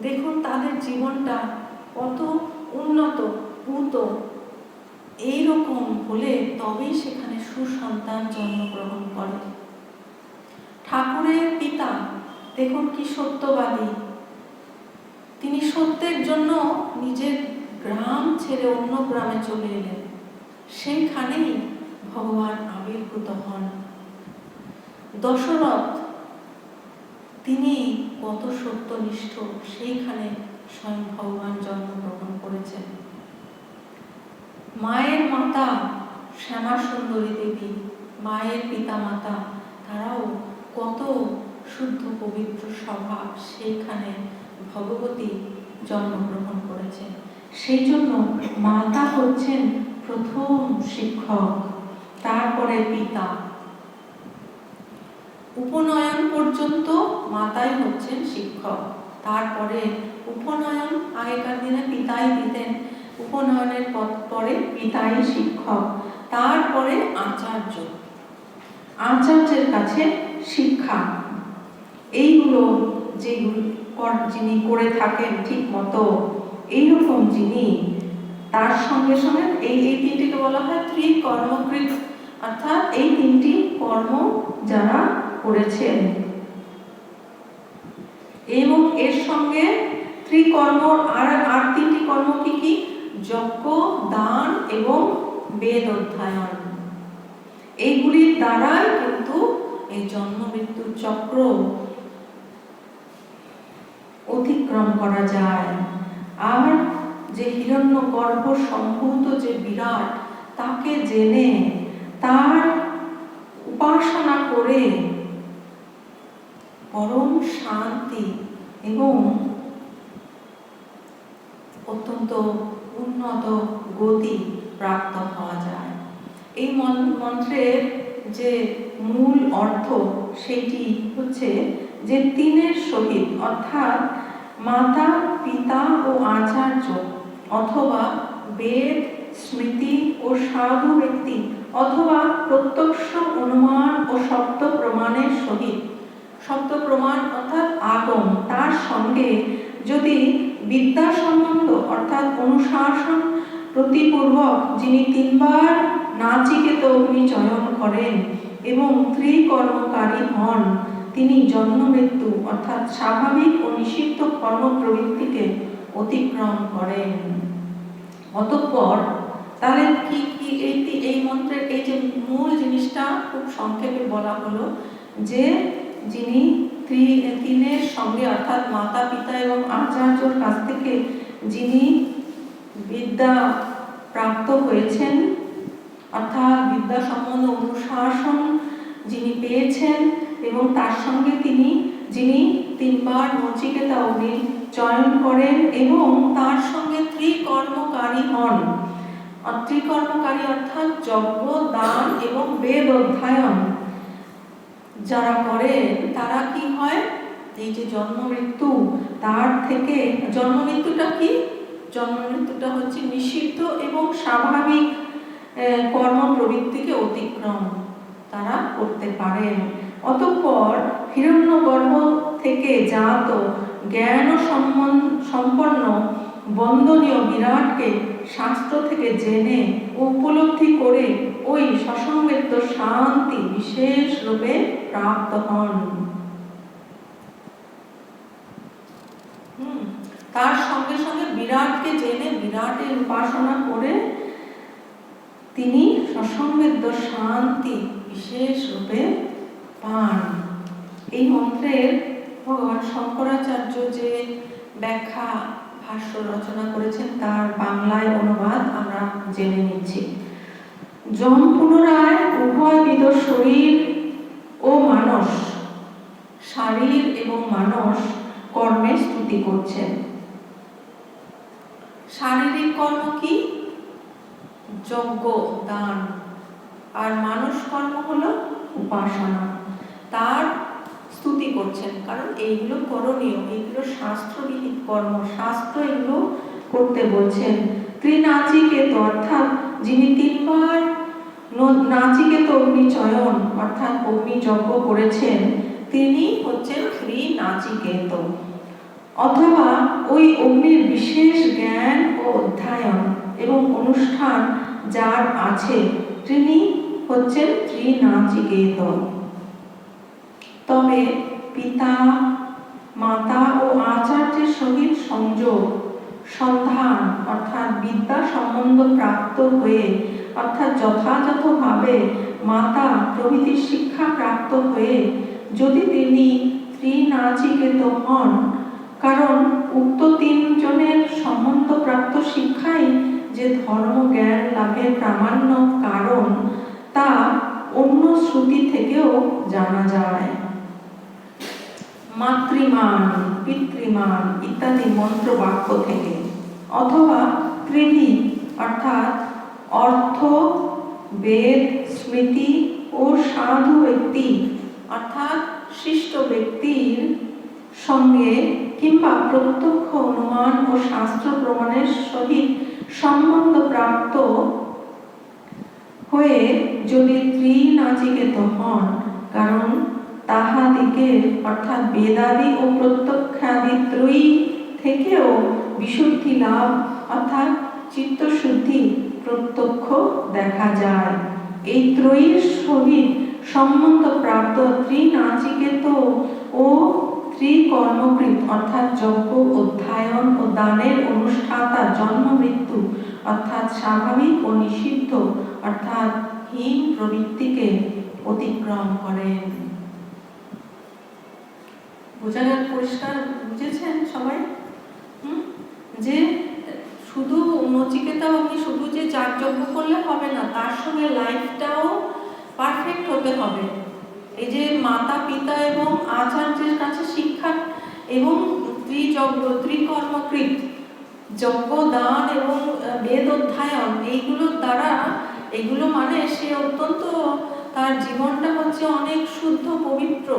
দেখুন তাদের জীবনটা কত উন্নত, পূত। এইরকম হলে তবেই সেখানে সুসন্তান জন্মগ্রহণ করে। ঠাকুরের পিতা দেখুন কি সত্যবাদী, তিনি সত্যের জন্য নিজের গ্রাম ছেড়ে অন্য গ্রামে চলে এলেন, সেইখানেই ভগবান আবির্ভূত হন। দশরথ, তিনি কত সত্যনিষ্ঠ, সেইখানে স্বয়ং ভগবান জন্মগ্রহণ করেছেন। মায়ের মাতা শ্যামা সুন্দরী দেবী, মায়ের পিতা মাতা, তারাও কত শুদ্ধ পবিত্র স্বভাব, সেইখানে ভগবতী জন্মগ্রহণ করেছেন। সেই জন্য মাতা হচ্ছেন প্রথম শিক্ষক, তারপরে পিতা। উপনয়ন পর্যন্ত মাতাই হচ্ছেন শিক্ষক, তারপরে উপনয়ন আগেকার দিনে পিতাই দিতেন, উপনয়নের পরে পিতাই শিক্ষক, তারপরে আচার্য, আচার্যের কাছে শিক্ষা। এইগুলো যেগুলো যিনি করে থাকেন ঠিক মতো, এইরকম যিনি, তার সঙ্গে সঙ্গে এই তিনটিকে বলা হয় ত্রিকর্মকৃত, অর্থাৎ এই তিনটি কর্ম যারা করেছেন। এবং এর সঙ্গে ত্রিকর্ম আর তিনটি কর্ম কি কি? যজ্ঞ, দান এবং বেদ অধ্যয়ন। এইগুলির দ্বারাই কিন্তু এই জন্ম মৃত্যুর চক্র অতিক্রম করা যায়। আর যে হিরণ্যগর্ভ সম্ভূত যে বিরাট, তাকে জেনে তার উপাসনা করে পরম শান্তি এবং অত্যন্ত উন্নত গতি প্রাপ্ত হওয়া যায়। এই মন্ত্রের যে মূল অর্থ সেটি হচ্ছে যে তিনের সহিত, অর্থাৎ মাতা, পিতা ও আচার্য অথবা বেদ, স্মৃতি ও সাধু ব্যক্তি অথবা প্রত্যক্ষ অনুমান ও শব্দ প্রমাণের সহিত, শব্দ প্রমাণ অর্থাৎ আগম, তার সঙ্গে যদি বিদ্যা সম্বন্ধ অর্থাৎ অনুশাসন প্রতিপূর্বক যিনি 3 বার নাচিকেত অগ্নি চয়ন করেন এবং ত্রিকর্মকারী হন, তিনি জন্ম মৃত্যু অর্থাৎ স্বাভাবিক ও নিষিদ্ধ কর্ম প্রবৃত্তিকে অতিক্রম করেন। অতঃপর তাহলে কি কি এই মন্ত্রের এই যে মূল জিনিসটা খুব সংক্ষেপে বলা হলো যে যিনি তিনের সঙ্গে অর্থাৎ মাতা, পিতা এবং আচার্যর কাছ থেকে যিনি বিদ্যা প্রাপ্ত হয়েছেন অর্থাৎ বিদ্যা সম্বন্ধ অনুশাসন যিনি পেয়েছেন এবং তার সঙ্গে যিনি 3 বার নচিকেতা অগ্নি চয়ন করেন এবং তার সঙ্গে ত্রিকর্মকারী হন। ত্রিকর্মকারী অর্থাৎ যজ্ঞ, দান এবং বেদ অধ্যয়ন যারা করে তারা কি হয়, এই যে জন্ম মৃত্যু, তার থেকে জন্ম মৃত্যুটা কি, জন্ম মৃত্যুটা হচ্ছে নিষিদ্ধ এবং স্বাভাবিক কর্ম প্রবৃত্তিকে অতিক্রম তারা করতে পারেন। অতঃপর হিরণ্যগর্ভ থেকে জাত জ্ঞান সম্পন্ন বন্দনীয় বিরাটকে শাস্ত্র থেকে জেনে ও উপলব্ধি করে ওই সসংবেদ্য শান্তি বিশেষ রূপে প্রাপ্ত হন। তার সঙ্গে সঙ্গে বিরাটকে জেনে বিরাটের উপাসনা করে তিনি সসংবেদ্য শান্তি বিশেষ রূপে পান। এই মন্ত্রের ভগবান শঙ্করাচার্য যে ব্যাখ্যা ভাষ্য রচনা করেছেন তার বাংলায় অনুবাদ আমরা জেনে নিচ্ছি। যম পুনরায় উভয়বিধ শরীর ও মানস, শারীর এবং মানস কর্মে স্তুতি করছেন। শারীরিক কর্ম কি? যজ্ঞ, দান, আর মানস কর্ম হলো উপাসনা। তার স্তুতি করছেন কারণ এইগুলো করণীয়, এইগুলো শাস্ত্রবিহিত কর্ম, শাস্ত্র এগুলো করতে বলছেন। ত্রিনাচিকেত অর্থাৎ যিনি 3 বার নাচিকেত অগ্নি চয়ন অর্থাৎ অগ্নি যজ্ঞ করেছেন তিনি হচ্ছেন ত্রিনাচিকেত, অথবা ওই অগ্নির বিশেষ জ্ঞান ও অধ্যয়ন এবং অনুষ্ঠান যার আছে তিনি হচ্ছেন ত্রিনাচিকেত। তবে পিতা, মাতা ও আচার্যের সহিত সংযোগ সন্ধান অর্থাৎ বিদ্যা সম্বন্ধ প্রাপ্ত হয়ে অর্থাৎ যথাযথভাবে মাতা প্রভৃতির শিক্ষা প্রাপ্ত হয়ে যদি তিনি ত্রিনাচিকেত হন, কারণ উক্ত 3 জনের সম্বন্ধ প্রাপ্ত শিক্ষাই যে ধর্ম জ্ঞান লাভের প্রামাণ্য কারণ তা অন্য শ্রুতি থেকেও জানা যায়। মাতৃমান, পিতৃমান ইত্যাদি মন্ত্র বাক্য থেকে, অথবা ত্রিধি অর্থাৎ অর্থ, বেদ, স্মৃতি ও সাধু ব্যক্তি অর্থাৎ শিষ্ট ব্যক্তির সঙ্গে কিংবা প্রত্যক্ষ অনুমান ও শাস্ত্র প্রমাণের সহিত সম্বন্ধ প্রাপ্ত হয়ে যদি ত্রিনাচিকেত হন, কারণ তাহাদিকে অর্থাৎ বেদাদি ও প্রত্যক্ষাদি ত্রয়ী থেকেও বিশুদ্ধি লাভ অর্থাৎ চিত্তশুদ্ধি প্রত্যক্ষ দেখা যায়। এই ত্রয়ীর সহিত সম্বন্ধ প্রাপ্ত ত্রিনাচিকেত ও ত্রিকর্মকৃত অর্থাৎ যজ্ঞ, অধ্যয়ন ও দানের অনুষ্ঠাতা জন্ম মৃত্যু অর্থাৎ স্বাভাবিক ও নিষিদ্ধ অর্থাৎ হীন প্রবৃত্তিকে অতিক্রম করেন। বোঝা গেল? পরিষ্কার বুঝেছেন সবাই? যে শুধু নচিকেতা অগ্নি শুধু যে যাগযজ্ঞ করলে হবে না, তার সঙ্গে লাইফটাও পারফেক্ট হতে হবে। এই যে মাতা পিতা এবং আচার্যের কাছে শিক্ষা এবং ত্রিকর্মকৃত যজ্ঞ দান এবং বেদ অধ্যয়ন, এইগুলোর দ্বারা, এগুলো মানে সে অত্যন্ত, তার জীবনটা হচ্ছে অনেক শুদ্ধ পবিত্র।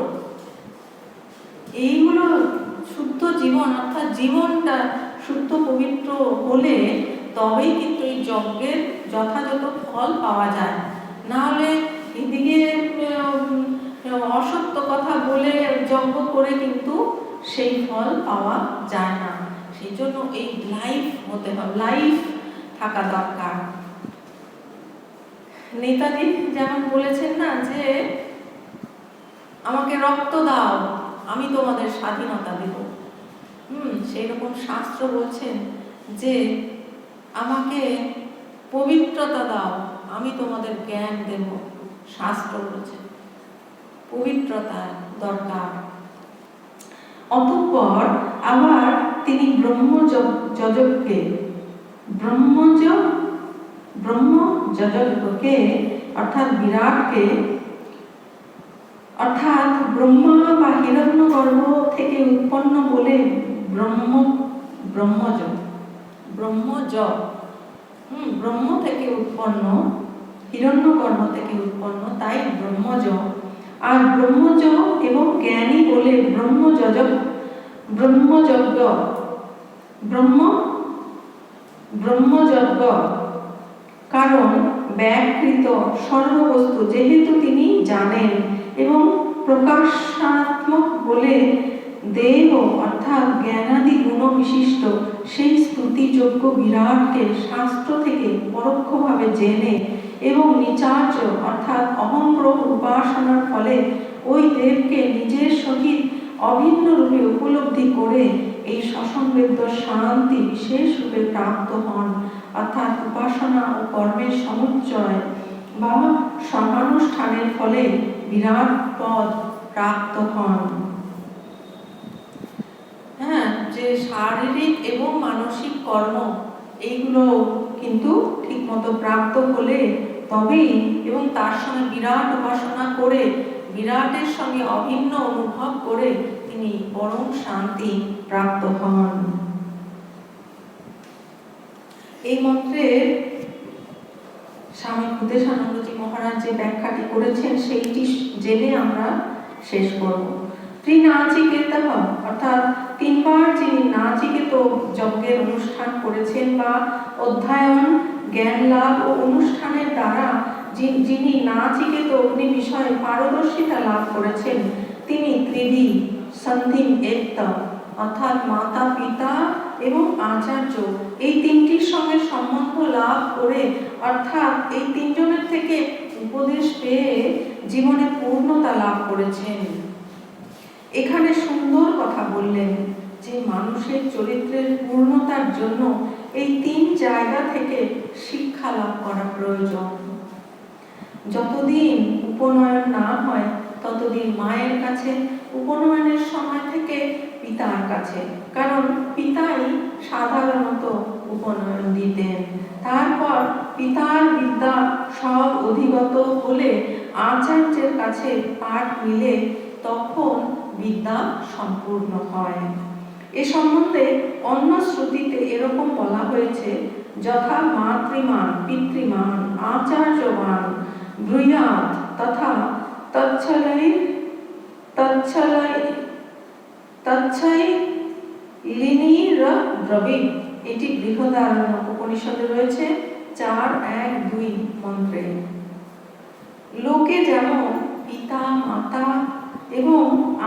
এইগুলো শুদ্ধ জীবন, অর্থাৎ জীবনটা শুদ্ধ পবিত্র হলে তবেই কিন্তু এই যজ্ঞের যথাযথ ফল পাওয়া যায়। নাহলে এদিকে অসত্য কথা বলে যজ্ঞ করে কিন্তু সেই ফল পাওয়া যায় না। সেই জন্য এই লাইফ হতে হবে, লাইফ থাকা দরকার। নেতাজি যেমন বলেছেন না যে আমাকে রক্ত দাও, আমি তোমাদের স্বাধীনতা দেব। সেই রকম শাস্ত্র বলছেন যে আমাকে পবিত্রতা দাও, আমি তোমাদের জ্ঞান দেব। শাস্ত্র বলছেন পবিত্রতা দরকার। অতঃপর আবার তিনি ব্রহ্মযজ্ঞকে অর্থাৎ বিরাটকে, অর্থাৎ ব্রহ্মা বা হিরণ্যগর্ভ থেকে উৎপন্ন বলে ব্রহ্মজ ব্রহ্ম থেকে উৎপন্ন, হিরণ্যগর্ভ থেকে উৎপন্ন, তাই ব্রহ্মজ। আর ব্রহ্মজ এবং জ্ঞানী বলে ব্রহ্মযজ্ঞ। কারণ ব্যাকৃত সর্ববস্তু যেহেতু তিনি জানেন এবং প্রকাশাত্মক বলে দেহ অর্থাৎ জ্ঞানাদি গুণ বিশিষ্ট, সেই স্তুতিযোগ্য বিরাটকে শাস্ত্র থেকে পরোক্ষভাবে জেনে এবং নিচার্য অর্থাৎ অহংগ্রহ উপাসনার ফলে ওই দেবকে নিজের সহিত অভিন্ন রূপে উপলব্ধি করে এই সসংবেদ্য শান্তি বিশেষ রূপে প্রাপ্ত হন। অর্থাৎ উপাসনা ও কর্মের সমুচ্চয় বা সহানুষ্ঠানের ফলে বিরাট পদ প্রাপ্ত হন। যে শারীরিক এবং মানসিক কর্ম এইগুলো কিন্তু ঠিকমতো প্রাপ্ত হলে তবেই, এবং তার সঙ্গে বিরাট উপাসনা করে বিরাটের সঙ্গে অভিন্ন অনুভব করে তিনি পরম শান্তি প্রাপ্ত হন। এই মন্ত্রে স্বামী ভূতেশানন্দজি মহারাজ যে ব্যাখ্যাটি করেছেন সেইটি জেনে আমরা শেষ করব। ত্রিনাচিকেতঃ অর্থাৎ তিনবার যিনি নাচিকেত যজ্ঞের অনুষ্ঠান করেছেন বা অধ্যয়ন, জ্ঞান লাভ ও অনুষ্ঠানের দ্বারা যিনি নাচিকেত অগ্নি বিষয়ে পারদর্শিতা লাভ করেছেন, তিনি ত্রিভি সন্ধিম একত অর্থাৎ মাতা পিতা এবং আচার্য এই তিনটির সঙ্গে সম্বন্ধ লাভ করে, অর্থাৎ এই তিনজনের থেকে উপদেশ পেয়ে জীবনে পূর্ণতা লাভ করেছেন। এখানে সুন্দর কথা বললেন যে মানুষের চরিত্রের পূর্ণতার জন্য এই তিন জায়গা থেকে শিক্ষা লাভ করা প্রয়োজন। যতদিন উপনয়ন না হয় ততদিন মায়ের কাছে, উপনয়নের সময় থেকে পিতার কাছে, কারণ পিতাই সাধারণত উপনয়ন দিতেন। তারপর পিতার বিদ্যা সব অধিগত হলে আচার্যের কাছে পাঠ মিলে তখন বিদ্যা সম্পূর্ণ হয়। এ সম্বন্ধে অন্য শ্রুতিতে এরকম বলা হয়েছে, যথা মাতৃমান পিতৃমান আচার্যমান ব্রূয়াৎ তথা তচ্ছৈলিনিরব্রবীৎ। এটি বৃহদারণ্যক উপনিষদে রয়েছে 4:1-2 মন্ত্রে। লোকে যেমন পিতা মাতা এবং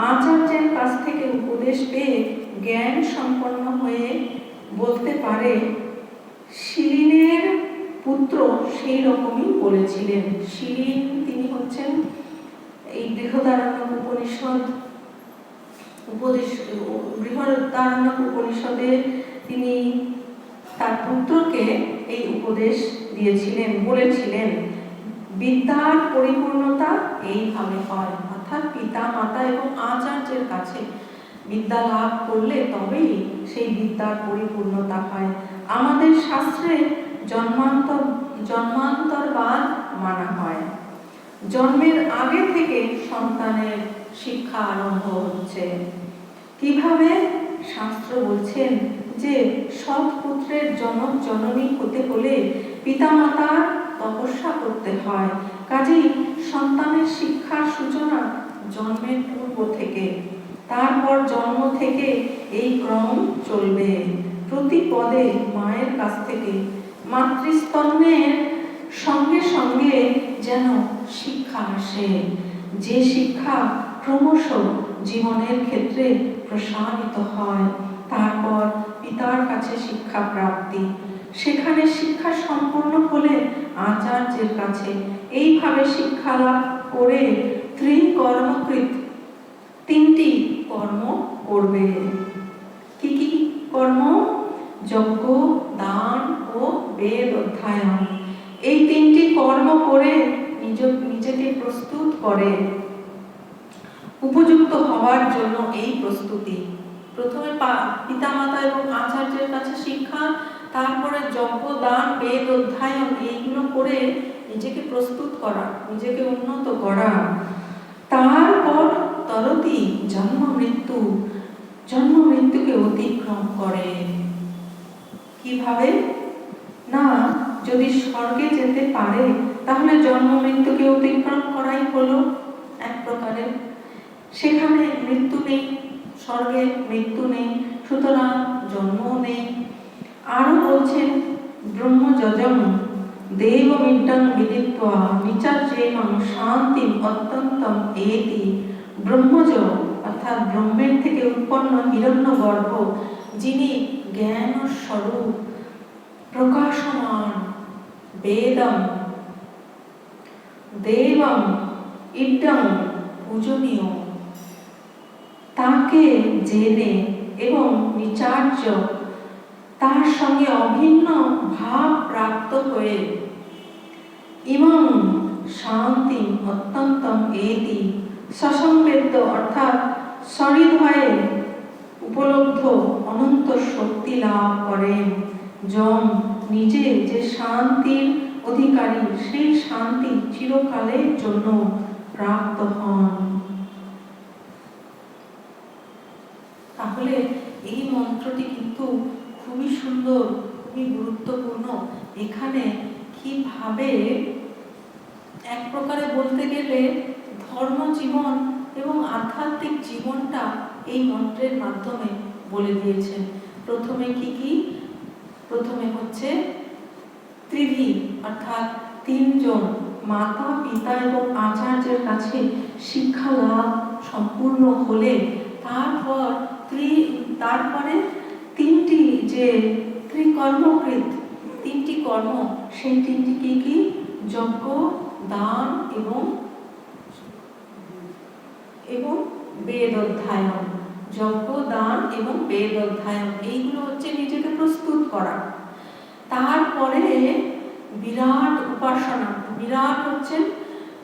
আচার্যের কাছ থেকে উপদেশ পেয়ে জ্ঞান সম্পন্ন হয়ে বলতে পারে, শিলিনের পুত্র সেই রকমই বলেছিলেন। শিলিন তিনি হচ্ছেন এই বৃহদারণ্যক উপনিষদে তিনি তার পুত্রকে এই উপদেশ দিয়েছিলেন, বলেছিলেন বিদ্যার পরিপূর্ণতা এইভাবে হয়, অর্থাৎ পিতা মাতা এবং আচার্যের কাছে। বিদ্যা লাভ করলে তবেই সেই বিদ্যার পরিপূর্ণতা হয়। আমাদের শাস্ত্রে জন্মান্তরবাদ মানা হয়। জন্মের আগে থেকে সন্তানের শিক্ষা আরম্ভ হচ্ছে। কিভাবে? শাস্ত্র বলছেন যে সৎ পুত্রের জনক জননী হতে হলে পিতামাতার তপস্যা করতে হয়। কাজেই সন্তানের শিক্ষার সূচনা জন্মের পূর্ব থেকে। তারপর জন্ম থেকে এই ক্রম চলবে। প্রতি পদে মায়ের কাছ থেকে মাতৃস্তন্যের সঙ্গে সঙ্গে যেন শিক্ষা আসে, যে শিক্ষা ক্রমশ জীবনের ক্ষেত্রে প্রসারিত হয়। তারপর পিতার কাছে শিক্ষা প্রাপ্তি, সেখানে শিক্ষা সম্পূর্ণ হলে আচার্যের কাছে। এইভাবে শিক্ষা লাভ করে ত্রিকর্মকৃত, তিনটি কর্ম করবে। কি কি কর্ম? যজ্ঞ, দান ও বেদ অধ্যয়ন। এই তিনটি কর্ম করে নিজেকে প্রস্তুত করে উপযুক্ত হওয়ার জন্য। এই প্রস্তুতি প্রথমে পিতামাতা এবং আচার্যের কাছে শিক্ষা, তারপরে যজ্ঞ, দান, বেদ অধ্যয়ন, এইগুলো করে নিজেকে প্রস্তুত করা, নিজেকে উন্নত করা। তারপর তরতি জন্ম মৃত্যুকে অতিক্রম করে। কিভাবে? না, যদি স্বর্গে যেতে পারে তাহলে জন্ম মৃত্যুকে অতিক্রম করাই হলো এক প্রকারের। সেখানে মৃত্যু নেই, স্বর্গে মৃত্যু নেই, সুতরাং জন্মও নেই। আরো বলছেন ব্রহ্মযজম দেবমিড্ডং বিদিত্বা নিচার্যেমং শান্তিম অত্যন্তম এতি। ব্রহ্মজ অর্থাৎ ব্রহ্মের থেকে উৎপন্ন হিরণ্যগর্ভ, যিনি জ্ঞান স্বরূপ, প্রকাশমান, বেদম দেবম ইড্ডম পূজনীয়, তাকে জেনে এবং নিচার্য, তার সঙ্গে অভিন্ন ভাব প্রাপ্ত হয়ে ইমং শান্তি অত্যন্তম এতি সসংবেদ্য অর্থাৎ সহৃদয়ে উপলব্ধ অনন্ত শক্তি লাভ করেন। যম নিজে যে শান্তির অধিকারী, সেই শান্তি চিরকালের জন্য প্রাপ্ত হন। তাহলে এই মন্ত্রটি কিন্তু খুবই সুন্দর, খুবই গুরুত্বপূর্ণ। এখানে কিভাবে এক প্রকারে বলতে গেলে ধর্ম জীবন এবং আধ্যাত্মিক জীবনটা এই মন্ত্রের মাধ্যমে বলে দিয়েছেন। প্রথমে কি? প্রথমে হচ্ছে ত্রিভি অর্থাৎ তিনজন, মাতা, পিতা এবং আচার্যের কাছে শিক্ষা লাভ সম্পূর্ণ হলে তারপরে তিনটি যে ত্রিকর্মকৃত, তিনটি কর্ম, সেই তিনটি কি? যজ্ঞ, দান এবং বেদ অধ্যয়ন। যজ্ঞ, দান এবং বেদ অধ্যয়ন, এইগুলো হচ্ছে নিজেকে প্রস্তুত করা। তারপরে বিরাট উপাসনা। বিরাট হচ্ছেন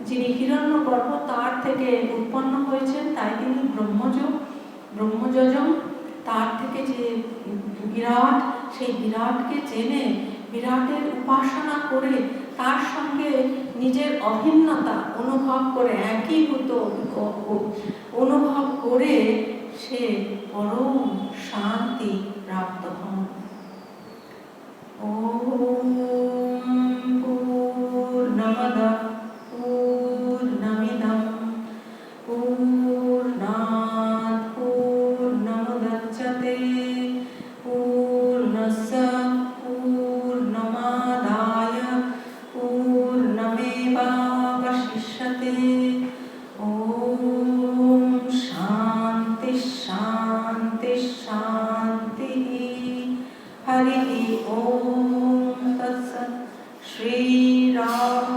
যিনি হিরণ্যগর্ভ, তার থেকে উৎপন্ন হয়েছেন, তাই তিনি ব্রহ্মযজম। তার থেকে যে বিরাট, সেই বিরাটকে জেনে বিরাটের উপাসনা করে তার সঙ্গে নিজের অভিন্নতা অনুভব করে, একীভূত অনুভব করে সে পরম শান্তি প্রাপ্ত হন। ওম পূর্ণমদঃ পূর্ণমিদং পূর্ণাৎ পূর্ণমুদচ্যতে পূর্ণস্য পূর্ণমাদায় পূর্ণমেবাবশিষ্যতে। ওম শান্তি শান্তি শান্তি। হরি ওম তৎসৎ। শ্রীরাম